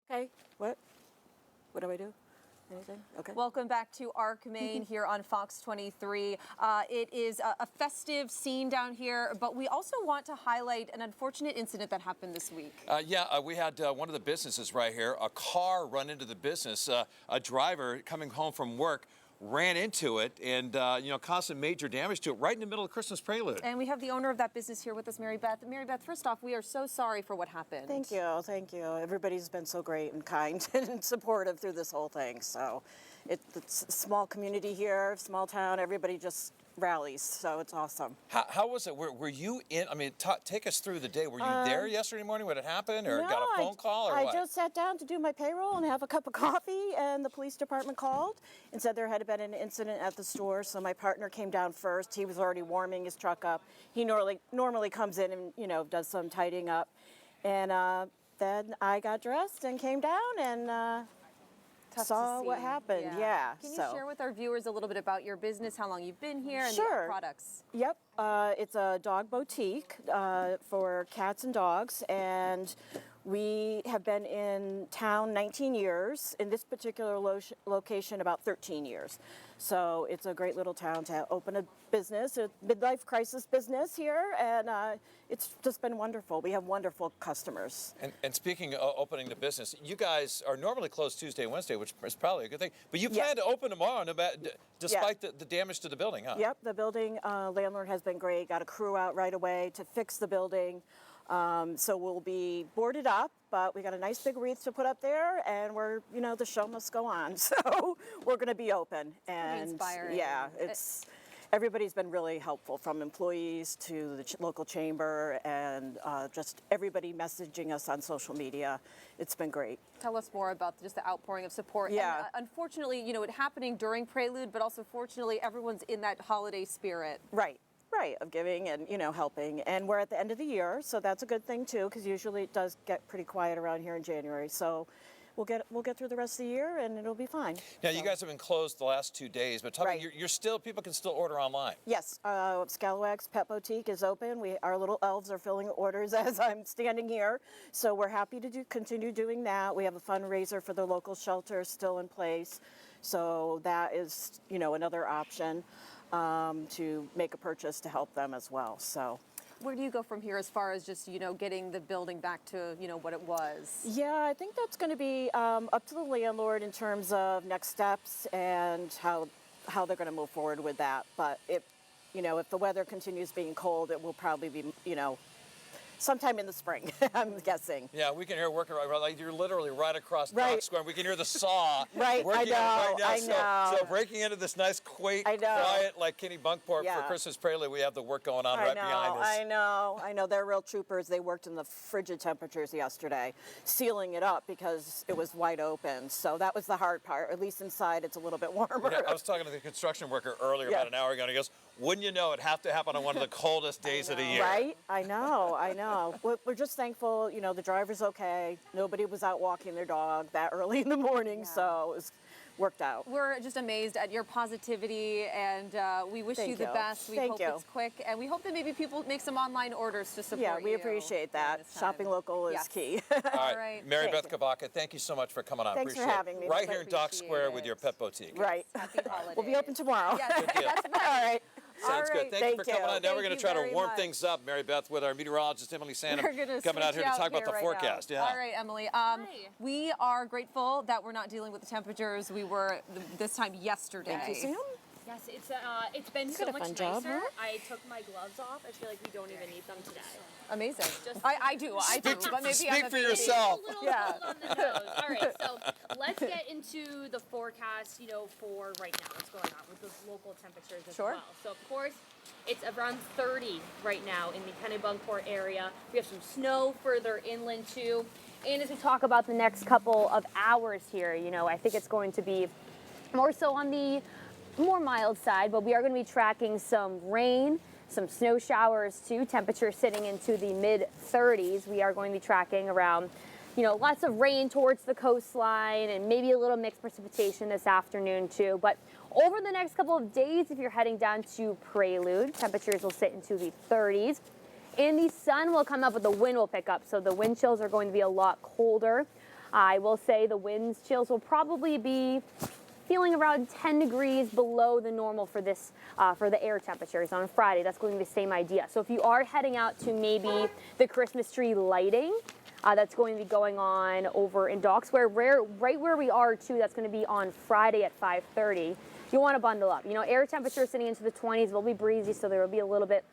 Okay, what do I do? Anything? Okay. Welcome back to ARC Maine here on Fox 23. It is a festive scene down here, but we also want to highlight an unfortunate incident that happened this week. We had one of the businesses right here, a car run into the business. A driver coming home from work ran into it and, caused some major damage to it right in the middle of Christmas Prelude. And we have the owner of that business here with us, Mary Beth. Mary Beth, first off, we are so sorry for what happened. Thank you, thank you. Everybody's been so great and kind and supportive through this whole thing. So it's a small community here, small town, everybody just rallies, so it's awesome. How was it? Were you in? I mean, take us through the day. Were you there yesterday morning when it happened, or got a phone call, or what? I just sat down to do my payroll and have a cup of coffee, and the police department called and said there had been an incident at the store. So my partner came down first. He was already warming his truck up. He normally comes in and does some tidying up, and then I got dressed and came down and. Saw what happened, yeah. Can you share with our viewers a little bit about your business, how long you've been here, and the products? Yep, it's a dog boutique for cats and dogs, and We have been in town 19 years, in this particular location about 13 years. So it's a great little town to open a business, a midlife crisis business here, and it's just been wonderful. We have wonderful customers. And speaking of opening the business, you guys are normally closed Tuesday and Wednesday, which is probably a good thing, but you plan to open tomorrow despite the damage to the building, huh? Yep, the building landlord has been great, got a crew out right away to fix the building. So we'll be boarded up, but we got a nice big wreath to put up there, and we're, you know, the show must go on. So we're going to be open, and inspiring. yeah, everybody's been really helpful, from employees to the local chamber, and just everybody messaging us on social media. It's been great. Tell us more about just the outpouring of support. Yeah. And, unfortunately, you know, it happening during Prelude, but also fortunately, everyone's in that holiday spirit. Right. Right, of giving and, you know, helping. And we're at the end of the year, so that's a good thing too, because usually it does get pretty quiet around here in January. So we'll get through the rest of the year, and it'll be fine. Now, you guys have been closed the last 2 days, but tell me, you're still, people can still order online. Yes, Scalawag's Pet Boutique is open. Our little elves are filling orders as I'm standing here, so we're happy to continue doing that. We have a fundraiser for the local shelter still in place, so that is, you know, another option. To make a purchase to help them as well. So, where do you go from here as far as just, you know, getting the building back to, you know, what it was? Yeah, I think that's going to be up to the landlord in terms of next steps and how they're going to move forward with that. But if the weather continues being cold, it will probably be, you know, sometime in the spring, I'm guessing. Yeah, we can hear working right. Like you're literally right across Dock Square. We can hear the saw. Right, working I know. Right now. So breaking into this nice, quaint, quiet, like Kennebunkport for Christmas Prelude, we have the work going on behind us. I know. They're real troopers. They worked in the frigid temperatures yesterday, sealing it up because it was wide open. So that was the hard part. At least inside, it's a little bit warmer. Yeah, I was talking to the construction worker earlier about an hour ago, and he goes, "Wouldn't you know, it'd have to happen on one of the coldest days of the year." Right? I know. We're just thankful, you know, the driver's okay. Nobody was out walking their dog that early in the morning, so it was worked out. We're just amazed at your positivity, and we wish you the best. We hope it's quick, and we hope that maybe people make some online orders to support you. Yeah, we appreciate that. Shopping local is key. All right. Mary Beth Kavaka, thank you so much for coming on. Thanks for having me. Right here in Dock Square with your Pet Boutique. Right. Happy holidays. We'll be open tomorrow. Yes, good deal. That's right. All right. Sounds good. Thank you for coming on. Now we're going to try to warm much. things up, Mary Beth, with our meteorologist, Emily Sandham, coming out here to talk about the forecast. Yeah. All right, Emily. We are grateful that we're not dealing with the temperatures we were this time yesterday. Thank you, Sam. Yes, it's been so much nicer. I took my gloves off. I feel like we don't even need them today. Amazing. I do, but maybe speak for yourself. A little cold on the nose. All right, so let's get into the forecast, you know, for right now. What's going on with the local temperatures as well. So, of course, it's around 30 right now in the Kennebunkport area. We have some snow further inland, too. And as we talk about the next couple of hours here, you know, I think it's going to be more so on the more mild side, but we are going to be tracking some rain, some snow showers too. Temperatures sitting into the mid 30s. We are going to be tracking around, you know, lots of rain towards the coastline and maybe a little mixed precipitation this afternoon too. But over the next couple of days, if you're heading down to Prelude, temperatures will sit into the 30s. And the sun will come up, but the wind will pick up. So the wind chills are going to be a lot colder. I will say the wind chills will probably be feeling around 10 degrees below the normal for this, for the air temperatures on Friday. That's going to be the same idea. So if you are heading out to maybe the Christmas tree lighting, that's going to be going on over in Dock Square, right where we are too. That's going to be on Friday at 5:30. You want to bundle up. You know, air temperature sitting into the 20s. Will be breezy, so there will be a little bit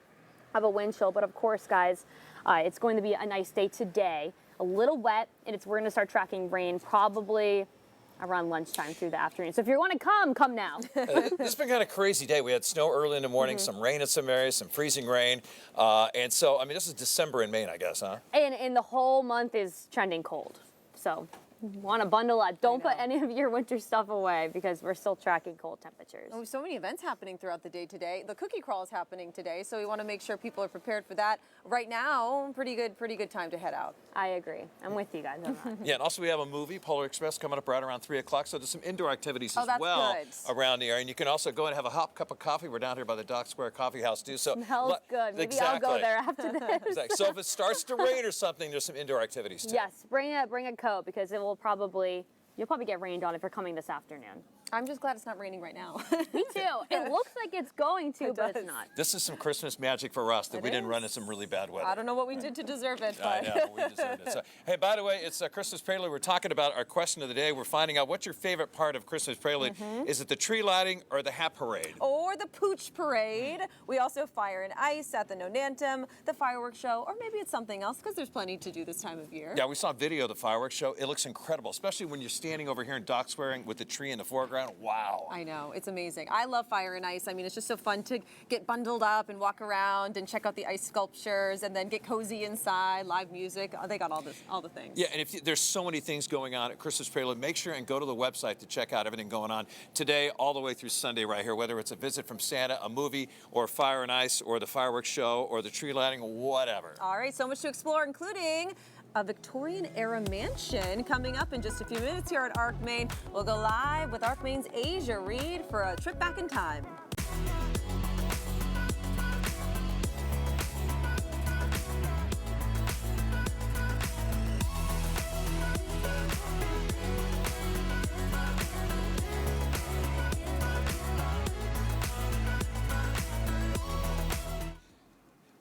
of a wind chill. But of course, guys, it's going to be a nice day today. A little wet, and we're going to start tracking rain probably around lunchtime through the afternoon. So if you want to come now. This has been kind of a crazy day. We had snow early in the morning, some rain in some areas, some freezing rain. And so, I mean, this is December in Maine, I guess, huh? And the whole month is trending cold. So want to bundle up. Don't put any of your winter stuff away because we're still tracking cold temperatures. Oh, so many events happening throughout the day today. The cookie crawl is happening today, so we want to make sure people are prepared for that. Right now, pretty good time to head out. I agree. I'm with you guys on that. Yeah, and also we have a movie, Polar Express, coming up right around 3 o'clock. So there's some indoor activities as that's well good. around the area. And you can also go and have a hot cup of coffee. We're down here by the Dock Square Coffee House too. So Smells good. Maybe I'll go there after this. Exactly. So if it starts to rain or something, there's some indoor activities too. Yes, bring a coat because it will you'll probably get rained on if you're coming this afternoon. I'm just glad it's not raining right now. Me too. It looks like it's going to, but it's not. This is some Christmas magic for us that we didn't run in some really bad weather. I don't know what we did to deserve it, but I know, we deserved it. So, hey, by the way, it's Christmas Prelude. We're talking about our question of the day. We're finding out what's your favorite part of Christmas Prelude. Is it the tree lighting or the hat parade? Or the pooch parade. We also have fire and ice at the Nonantum, the fireworks show, or maybe it's something else because there's plenty to do this time of year. Yeah, we saw a video of the fireworks show. It looks incredible, especially when you're standing over here in Dock Square with the tree in the foreground. Wow. I know, it's amazing. I love fire and ice. I mean, it's just so fun to get bundled up and walk around and check out the ice sculptures and then get cozy inside, live music. Oh, they got all the things. Yeah, and there's so many things going on at Christmas Prelude, make sure and go to the website to check out everything going on today all the way through Sunday right here, whether it's a visit from Santa, a movie, or fire and ice, or the fireworks show, or the tree lighting, whatever. All right, so much to explore, including a Victorian-era mansion coming up in just a few minutes here at ARC Maine. We'll go live with ARC Maine's Asia Reed for a trip back in time.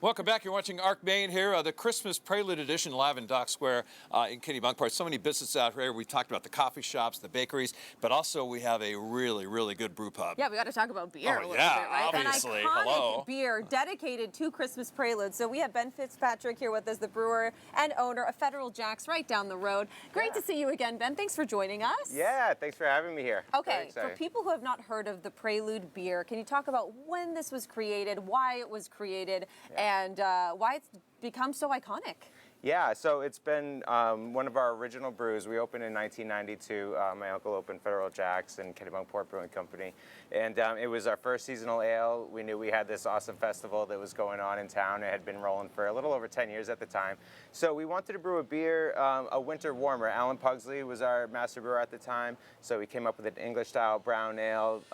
Welcome back. You're watching ARC Maine here, the Christmas Prelude edition live in Dock Square in Kennebunkport. So many businesses out here. We talked about the coffee shops, the bakeries, but also we have a really, really good brew pub. Yeah, we got to talk about beer a little bit, right? Obviously. An iconic Hello. beer dedicated to Christmas Prelude. So we have Ben Fitzpatrick here with us, the brewer and owner of Federal Jack's right down the road. Great to see you again, Ben. Thanks for joining us. Yeah, thanks for having me here. Okay, for people who have not heard of the Prelude beer, can you talk about when this was created, why it was created, and why it's become so iconic? Yeah, so it's been one of our original brews. We opened in 1992. My uncle opened Federal Jack's and Kennebunkport Brewing Company. And it was our first seasonal ale. We knew we had this awesome festival that was going on in town. It had been rolling for a little over 10 years at the time. So we wanted to brew a beer, a winter warmer. Alan Pugsley was our master brewer at the time. So we came up with an English-style brown ale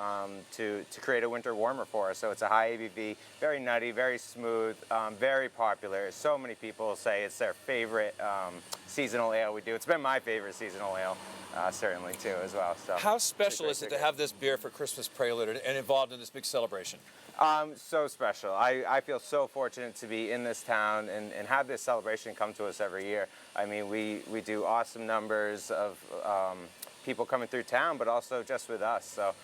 to create a winter warmer for us. So it's a high ABV, very nutty, very smooth, very popular. So many people say it's their favorite seasonal ale we do. It's been my favorite seasonal ale, certainly too, as well. So how special is it to have this beer for Christmas Prelude and involved in this big celebration? So special. I feel so fortunate to be in this town and have this celebration come to us every year. I mean, we do awesome numbers of people coming through town, but also just with us. So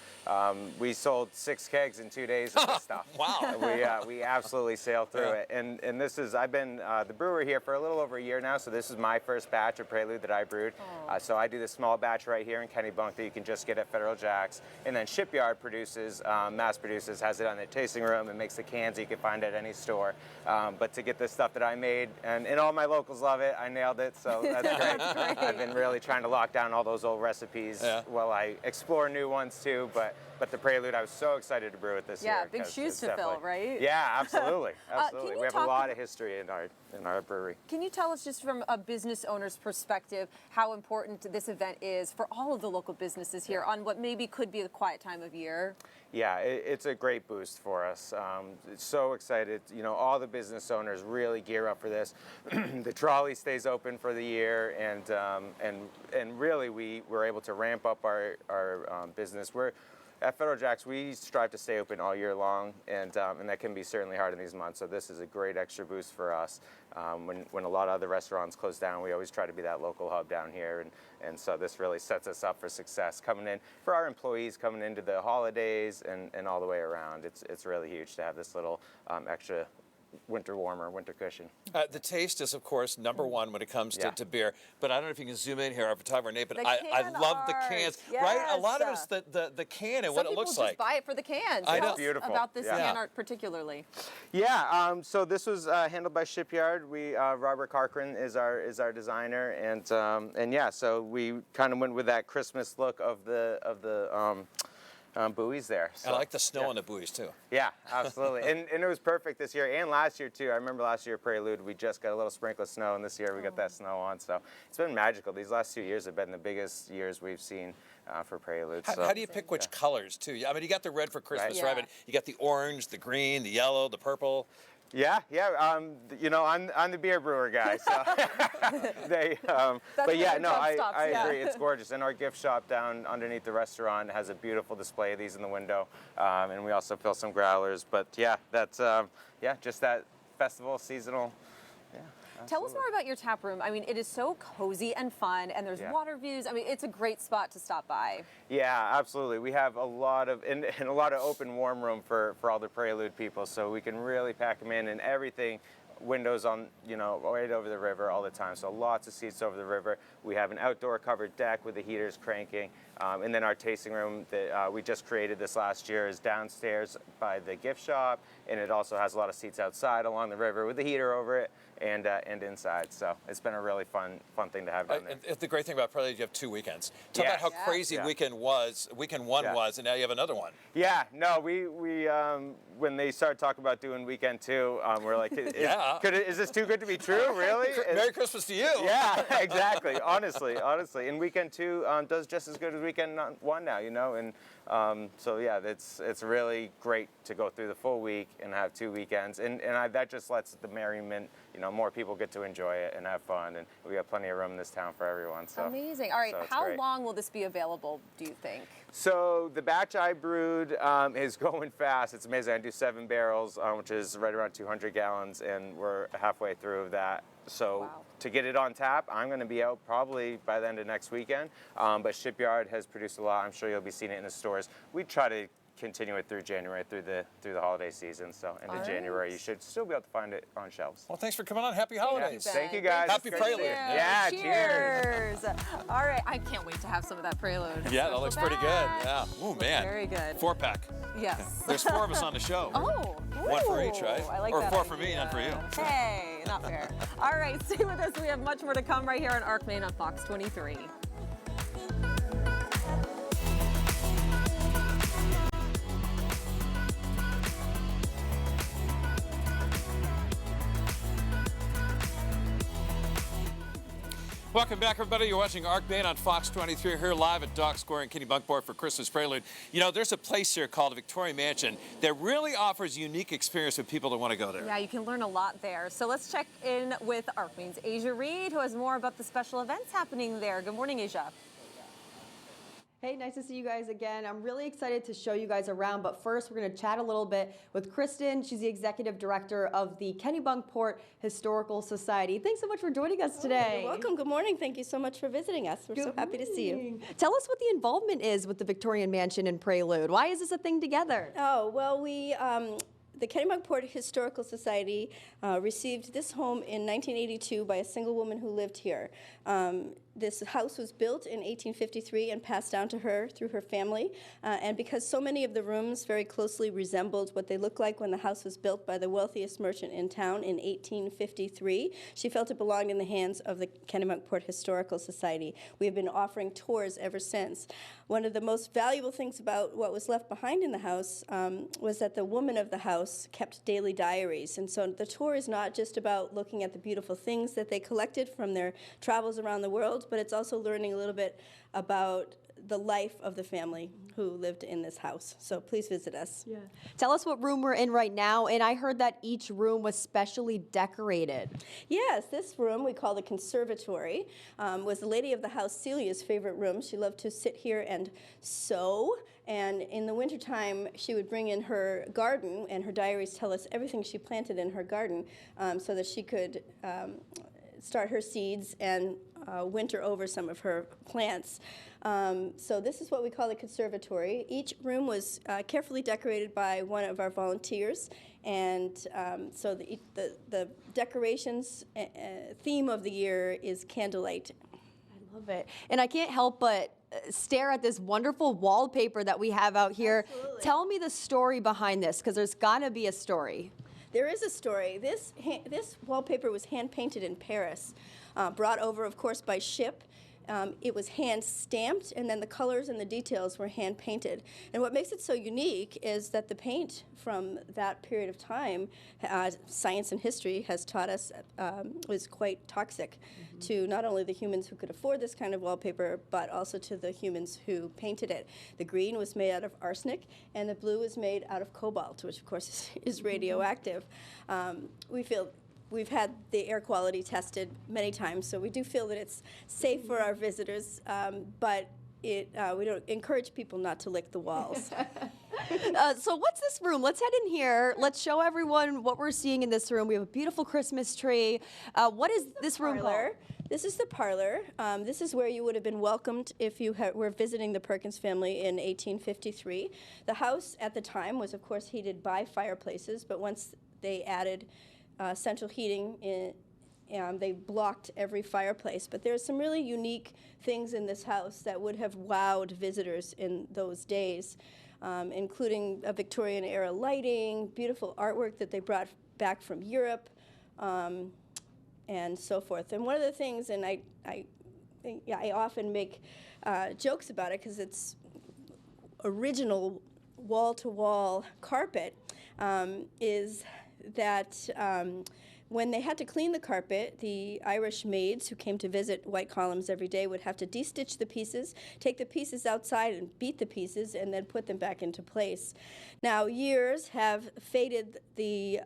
we sold 6 kegs in 2 days of this stuff. Wow. We absolutely sailed through it. And this is, I've been the brewer here for a little over a year now, so this is my first batch of Prelude that I brewed. So I do this small batch right here in Kennebunk that you can just get at Federal Jack's. And then Shipyard produces, mass produces, has it on their tasting room and makes the cans that you can find at any store. But to get this stuff that I made, and all my locals love it, I nailed it, so that's great. I've been really trying to lock down all those old recipes while I explore new ones too, but the Prelude, I was so excited to brew it this year. Yeah, big shoes to fill, right? Yeah, absolutely, absolutely. We have a lot of history in our brewery. Can you tell us, just from a business owner's perspective, how important this event is for all of the local businesses here on what maybe could be a quiet time of year? Yeah, it's a great boost for us. So excited. You know, all the business owners really gear up for this. The trolley stays open for the year, and really we're able to ramp up our business. At Federal Jack's, we strive to stay open all year long, and that can be certainly hard in these months. So this is a great extra boost for us. When a lot of other restaurants close down, we always try to be that local hub down here, and so this really sets us up for success coming in for our employees coming into the holidays and all the way around. It's really huge to have this little extra winter warmer, winter cushion. The taste is, of course, number one when it comes to beer. But I don't know if you can zoom in here, our photographer Nate, but I love the cans. Yes. Right? A lot of it's the can and what it looks like. Some people just buy it for the cans. I know. Tell us Beautiful. about this can art particularly. Yeah, so this was handled by Shipyard. Robert Corcoran is our designer, and yeah, so we kind of went with that Christmas look of the buoys there. So, I like the snow on the buoys too. Yeah, absolutely. and it was perfect this year and last year too. I remember last year Prelude, we just got a little sprinkle of snow, and this year we got that snow on. So it's been magical. These last 2 years have been the biggest years we've seen for Prelude. How do you pick which colors too? I mean, you got the red for Christmas, right? But you got the orange, the green, the yellow, the purple. Yeah. You know, I'm the beer brewer guy, so but yeah, no, I agree. It's gorgeous. And our gift shop down underneath the restaurant has a beautiful display of these in the window, and we also fill some growlers. But yeah, that's just that festival seasonal. Yeah. Tell us more about your tap room. I mean, it is so cozy and fun, and there's water views. I mean, it's a great spot to stop by. Yeah, absolutely. We have a lot of and a lot of open warm room for all the Prelude people, so we can really pack them in and everything. Windows on, you know, right over the river all the time. So lots of seats over the river. We have an outdoor covered deck with the heaters cranking. And then our tasting room that we just created this last year is downstairs by the gift shop. And it also has a lot of seats outside along the river with the heater over it and inside. So it's been a really fun thing to have down there. The great thing about Prelude, you have 2 weekends. Talk about how crazy weekend one was, and now you have another one. Yeah, no, we when they started talking about doing weekend 2, we're like, is this too good to be true, really? Merry Christmas to you. Yeah, exactly, honestly. And weekend 2 does just as good as weekend 1 now, you know, and so yeah, it's really great to go through the full week and have 2 weekends, and that just lets the merriment, you know, more people get to enjoy it and have fun, and we have plenty of room in this town for everyone. So amazing. All right, so how long will this be available, do you think? So the batch I brewed is going fast. It's amazing. I do 7 barrels, which is right around 200 gallons, and we're halfway through that. So to get it on tap, I'm going to be out probably by the end of next weekend. But Shipyard has produced a lot. I'm sure you'll be seeing it in the stores. We try to continue it through January, through the holiday season. So into January, you should still be able to find it on shelves. Well, thanks for coming on. Happy holidays. Thank you, guys. Happy Prelude. Yeah, cheers. All right, I can't wait to have some of that Prelude. Yeah, that looks pretty good. Yeah. Ooh, man. Very good. 4-pack. Yes. There's 4 of us on the show. Oh. One for each, right? I like or that 4 for me, none for you. Hey, not fair. All right, stay with us. We have much more to come right here on ARC Maine on Fox 23. Welcome back, everybody. You're watching ARC Maine on Fox 23 here live at Dock Square in Kennebunkport for Christmas Prelude. You know, there's a place here called the Victoria Mansion that really offers a unique experience for people that want to go there. Yeah, you can learn a lot there. So let's check in with ARC Maine's Asia Reed, who has more about the special events happening there. Good morning, Asia. Hey, nice to see you guys again. I'm really excited to show you guys around, but first we're going to chat a little bit with Kristen. She's the executive director of the Kennebunkport Historical Society. Thanks so much for joining us today. You're welcome. Good morning. Thank you so much for visiting us. We're so happy to see you. Tell us what the involvement is with the Victorian Mansion and Prelude. Why is this a thing together? Oh, well, the Kennebunkport Historical Society received this home in 1982 by a single woman who lived here. This house was built in 1853 and passed down to her through her family. And because so many of the rooms very closely resembled what they looked like when the house was built by the wealthiest merchant in town in 1853, she felt it belonged in the hands of the Kennebunkport Historical Society. We have been offering tours ever since. One of the most valuable things about what was left behind in the house was that the woman of the house kept daily diaries. And so the tour is not just about looking at the beautiful things that they collected from their travels around the world, but it's also learning a little bit about the life of the family who lived in this house. So please visit us. Yeah. Tell us what room we're in right now. And I heard that each room was specially decorated. Yes, this room we call the conservatory was the lady of the house Celia's favorite room. She loved to sit here and sew. And in the wintertime, she would bring in her garden, and her diaries tell us everything she planted in her garden so that she could start her seeds and winter over some of her plants. So this is what we call the conservatory. Each room was carefully decorated by one of our volunteers, and so the decorations theme of the year is candlelight. I love it. And I can't help but stare at this wonderful wallpaper that we have out here. Absolutely. Tell me the story behind this, because there's gotta be a story. There is a story. This wallpaper was hand painted in Paris, brought over, of course, by ship. It was hand stamped, and then the colors and the details were hand painted. And what makes it so unique is that the paint from that period of time, science and history has taught us, was quite toxic to not only the humans who could afford this kind of wallpaper, but also to the humans who painted it. The green was made out of arsenic, and the blue was made out of cobalt, which of course is radioactive. We've had the air quality tested many times, so we do feel that it's safe for our visitors, but we don't encourage people not to lick the walls. So what's this room? Let's head in here. Let's show everyone what we're seeing in this room. We have a beautiful Christmas tree. What is this room called? This is the parlor. This is where you would have been welcomed if you were visiting the Perkins family in 1853. The house at the time was, of course, heated by fireplaces, but once they added central heating, they blocked every fireplace. But there's some really unique things in this house that would have wowed visitors in those days, including a Victorian-era lighting, beautiful artwork that they brought back from Europe, and so forth. And one of the things, and I often make jokes about it because it's original wall-to-wall carpet, is that when they had to clean the carpet, the Irish maids who came to visit White Columns every day would have to de-stitch the pieces, take the pieces outside and beat the pieces, and then put them back into place. Now, years have faded the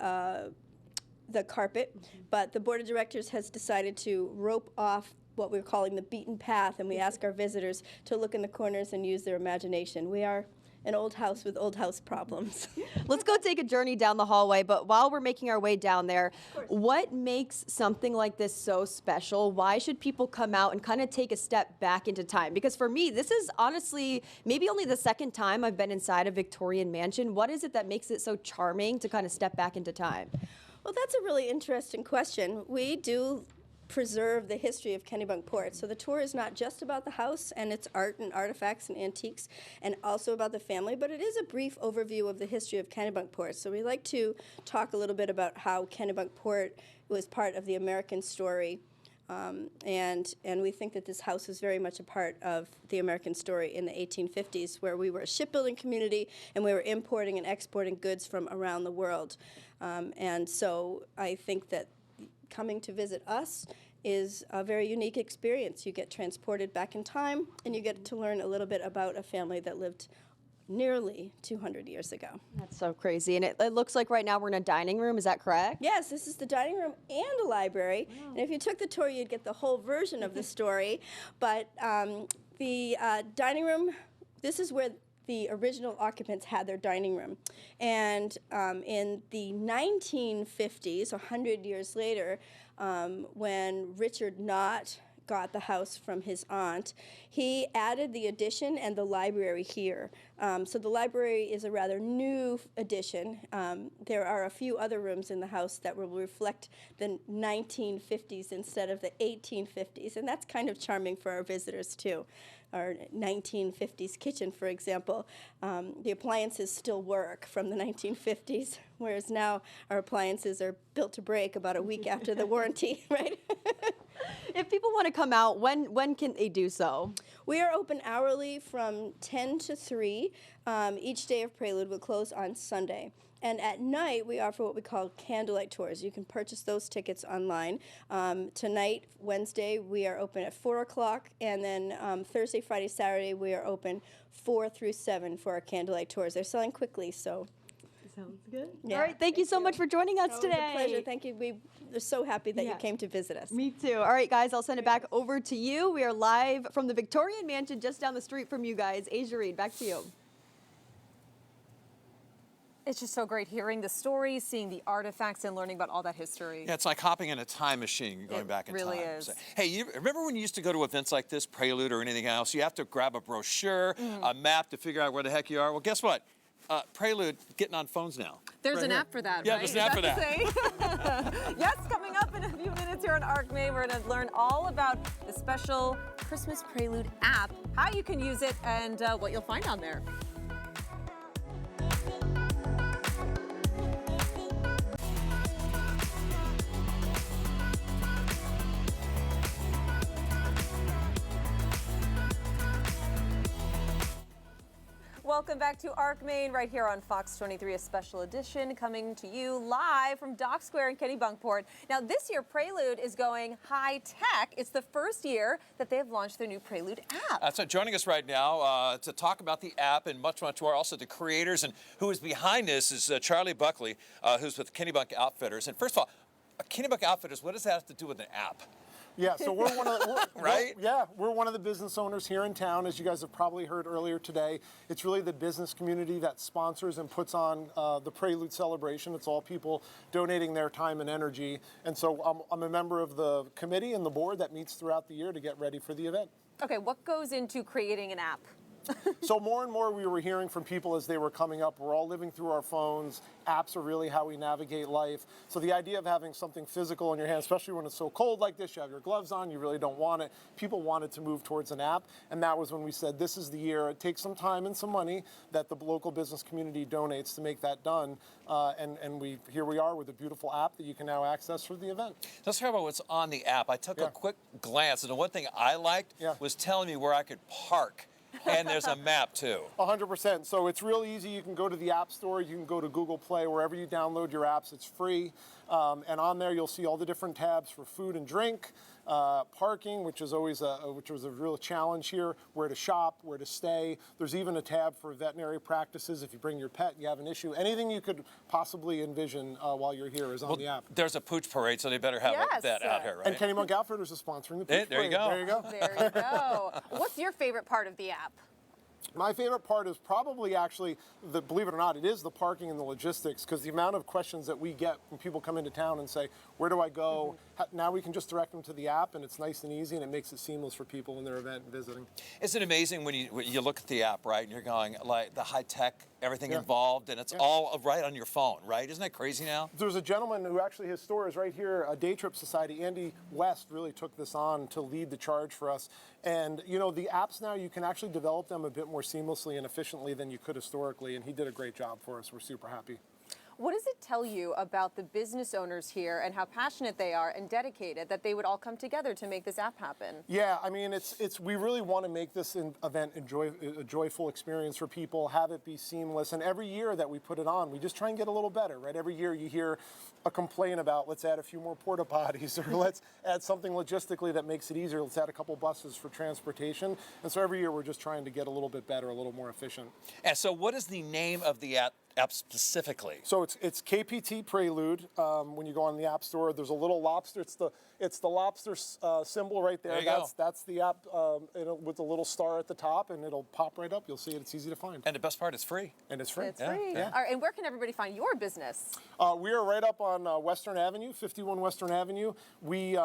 carpet, but the board of directors has decided to rope off what we're calling the beaten path, and we ask our visitors to look in the corners and use their imagination. We are an old house with old house problems. Let's go take a journey down the hallway, but while we're making our way down there, what makes something like this so special? Why should people come out and kind of take a step back into time? Because for me, this is honestly maybe only the second time I've been inside a Victorian mansion. What is it that makes it so charming to kind of step back into time? Well, that's a really interesting question. We do preserve the history of Kennebunkport. So the tour is not just about the house and its art and artifacts and antiques, and also about the family, but it is a brief overview of the history of Kennebunkport. So we like to talk a little bit about how Kennebunkport was part of the American story, and we think that this house is very much a part of the American story in the 1850s, where we were a shipbuilding community and we were importing and exporting goods from around the world. And so I think that coming to visit us is a very unique experience. You get transported back in time, and you get to learn a little bit about a family that lived nearly 200 years ago. That's so crazy. And it looks like right now we're in a dining room. Is that correct? Yes, this is the dining room and a library. Wow. And if you took the tour, you'd get the whole version of the story. But the dining room, this is where the original occupants had their dining room. And in the 1950s, 100 years later, when Richard Knott got the house from his aunt, he added the addition and the library here. So the library is a rather new addition. There are a few other rooms in the house that will reflect the 1950s instead of the 1850s, and that's kind of charming for our visitors too. Our 1950s kitchen, for example, the appliances still work from the 1950s, whereas now our appliances are built to break about a week after the warranty, right? If people want to come out, when can they do so? We are open hourly from 10 to 3. Each day of Prelude will close on Sunday. And at night, we offer what we call candlelight tours. You can purchase those tickets online. Tonight, Wednesday, we are open at 4 o'clock. And then Thursday, Friday, Saturday, we are open 4 through 7 for our candlelight tours. They're selling quickly, so. Sounds good. Yeah. All right, thank you so much for joining us today. It was a pleasure. Thank you. We're so happy that you came to visit us. Me too. All right, guys, I'll send it back over to you. We are live from the Victorian Mansion just down the street from you guys. Asia Reed, back to you. It's just so great hearing the stories, seeing the artifacts, and learning about all that history. Yeah, it's like hopping in a time machine, going back in really time. is. So, hey, you remember when you used to go to events like this, Prelude or anything else, you have to grab a brochure, a map to figure out where the heck you are? Well, guess what? Prelude getting on phones now. There's an app for that, yeah, right? there's an app for that. Yes, coming up in a few minutes here on ARC Maine, we're going to learn all about the special Christmas Prelude app, how you can use it, and what you'll find on there. Welcome back to ARC Maine, right here on Fox 23, a special edition coming to you live from Dock Square in Kennebunkport. Now, this year, Prelude is going high-tech. It's the first year that they have launched their new Prelude app. So joining us right now to talk about the app and much, much more, also the creators and who is behind this is Charlie Buckley, who's with Kennebunk Outfitters. And first of all, Kennebunk Outfitters, what does that have to do with an app? Yeah, so we're one of the, right? We're one of the business owners here in town, as you guys have probably heard earlier today. It's really the business community that sponsors and puts on the Prelude celebration. It's all people donating their time and energy. And so I'm a member of the committee and the board that meets throughout the year to get ready for the event. Okay, what goes into creating an app? So more and more we were hearing from people as they were coming up, we're all living through our phones. Apps are really how we navigate life. So the idea of having something physical in your hand, especially when it's so cold like this, you have your gloves on, you really don't want it. People wanted to move towards an app, and that was when we said this is the year. It takes some time and some money that the local business community donates to make that done. And here we are with a beautiful app that you can now access for the event. Let's talk about what's on the app. I took a quick glance, and the one thing I liked was telling me where I could park. And there's a map too. 100%. So it's real easy. You can go to the App Store. You can go to Google Play, wherever you download your apps. It's free. And on there, you'll see all the different tabs for food and drink, parking, which was a real challenge here, where to shop, where to stay. There's even a tab for veterinary practices if you bring your pet and you have an issue. Anything you could possibly envision while you're here is on the app. There's a pooch parade, so they better have that out here, right? And Kennebunk Outfitters is sponsoring the pooch there parade. you go. There you go. There you go. What's your favorite part of the app? My favorite part is probably actually, believe it or not, it is the parking and the logistics, because the amount of questions that we get when people come into town and say, where do I go? Now we can just direct them to the app, and it's nice and easy, and it makes it seamless for people in their event and visiting. Isn't it amazing when you look at the app, right, and you're going, like, the high-tech, everything involved, and it's all right on your phone, right? Isn't that crazy now? There's a gentleman who actually, his store is right here, a Day Trip Society. Andy West really took this on to lead the charge for us. And, you know, the apps now, you can actually develop them a bit more seamlessly and efficiently than you could historically, and he did a great job for us. We're super happy. What does it tell you about the business owners here and how passionate they are and dedicated that they would all come together to make this app happen? Yeah, I mean, we really want to make this event a joyful experience for people, have it be seamless. And every year that we put it on, we just try and get a little better, right? Every year you hear a complaint about, let's add a few more porta potties, or let's add something logistically that makes it easier. Let's add a couple buses for transportation. And so every year we're just trying to get a little bit better, a little more efficient. And so what is the name of the app specifically? So it's KPT Prelude. When you go on the App Store, there's a little lobster. It's the lobster symbol right there. That's the app with the little star at the top, and it'll pop right up. You'll see it. It's easy to find. And the best part, it's free. And it's free. It's free. Yeah. All right, and where can everybody find your business? We are right up on Western Avenue, 51 Western Avenue. We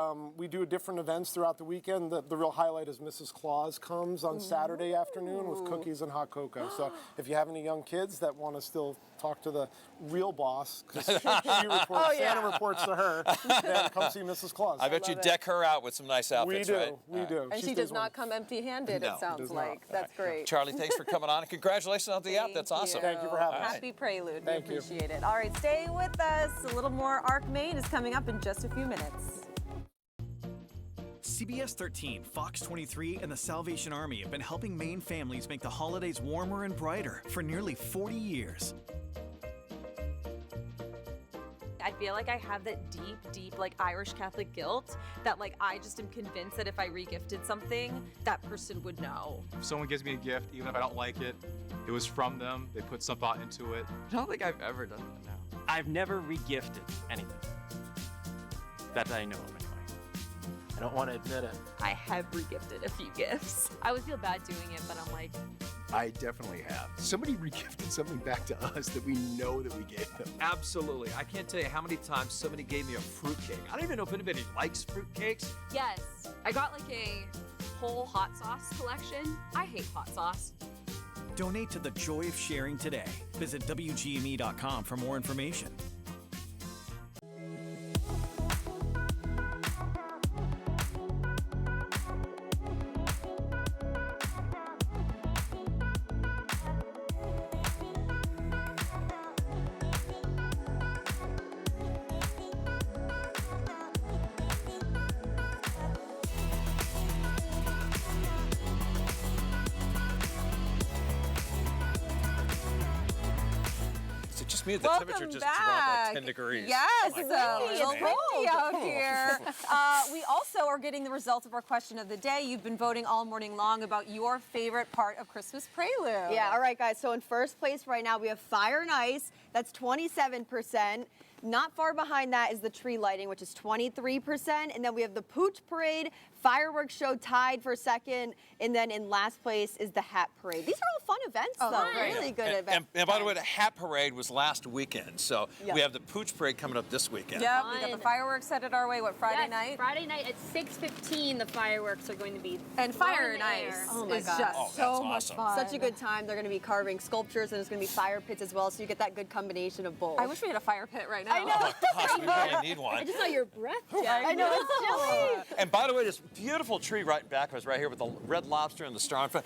do different events throughout the weekend. The real highlight is Mrs. Claus comes on Saturday afternoon with cookies and hot cocoa. So if you have any young kids that want to still talk to the real boss, because Santa reports to her, then come see Mrs. Claus. I bet you deck her out with some nice outfits, right? We do. And she does not come empty-handed, No, it sounds like. not. That's great. Charlie, thanks for coming on, and congratulations on the app. That's awesome. Thank you for having us. Happy Prelude. Thank we you. appreciate it. All right, stay with us. A little more ARC Maine is coming up in just a few minutes. CBS 13, Fox 23, and the Salvation Army have been helping Maine families make the holidays warmer and brighter for nearly 40 years. I feel like I have that deep, like Irish Catholic guilt that like I just am convinced that if I regifted something, that person would know. If someone gives me a gift, even if I don't like it, it was from them, they put some thought into it. I don't think I've ever done that now. I've never regifted anything. That I know of anyway. I don't want to admit it. I have regifted a few gifts. I would feel bad doing it, but I'm like, I definitely have. Somebody regifted something back to us that we know that we gave them. Absolutely. I can't tell you how many times somebody gave me a fruitcake. I don't even know if anybody likes fruitcakes. Yes. I got like a whole hot sauce collection. I hate hot sauce. Donate to the joy of sharing today. Visit WGME.com for more information. Just me, the Welcome temperature just back. dropped like 10 degrees. Yes, Oh my gosh, it's man. windy out here. We also are getting the results of our question of the day. You've been voting all morning long about your favorite part of Christmas Prelude. Yeah, all right, guys. So in first place right now, we have Fire and Ice. That's 27%. Not far behind that is the tree lighting, which is 23%. And then we have the Pooch Parade, fireworks show tied for second. And then in last place is the Hat Parade. These are all fun events, though. Really good events. And by the way, the Hat Parade was last weekend, so we have the Pooch Parade coming up this weekend. Yep, we got the fireworks headed our way, Friday night? Friday night at 6:15, the fireworks are going to be And Fire and Ice is just so much fun. Such a good time. They're going to be carving sculptures, and there's going to be fire pits as well, so you get that good combination of both. I wish we had a fire pit right now. I know. Oh my gosh, we really need one. I just saw your breath, Jack. I know, it's chilly. And by the way, this beautiful tree right back of us right here with the red lobster and the star in front,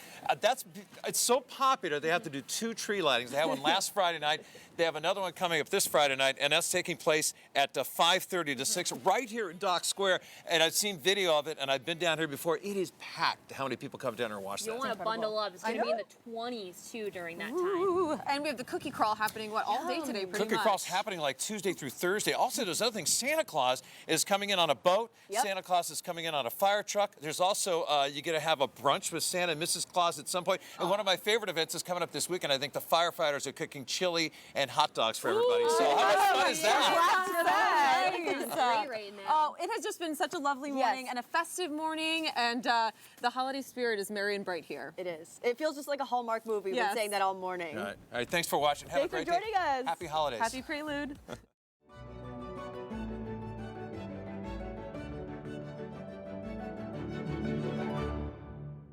it's so popular they have to do 2 tree lightings. They had one last Friday night. They have another one coming up this Friday night, and that's taking place at 5:30 to 6 right here in Dock Square. And I've seen video of it, and I've been down here before. It is packed how many people come down here and watch that. You'll want to bundle up. It's going to be in the 20s, too, during that time. Ooh, and we have the cookie crawl happening, all day today, pretty Cookie much. crawl's happening like Tuesday through Thursday. Also, there's other things. Santa Claus is coming in on a boat. Yep. Santa Claus is coming in on a fire truck. There's also, you get to have a brunch with Santa and Mrs. Claus at some point. And one of my favorite events is coming up this weekend. I think the firefighters are cooking chili and hot dogs for everybody. So how much fun is that? Great right now. Oh, it has just been such a lovely morning and a festive morning, and the holiday spirit is merry and bright here. It is. It feels just like a Hallmark movie. We've been saying that all morning. All right, thanks for watching. Have Thanks a great for joining day. us. Happy holidays. Happy Prelude.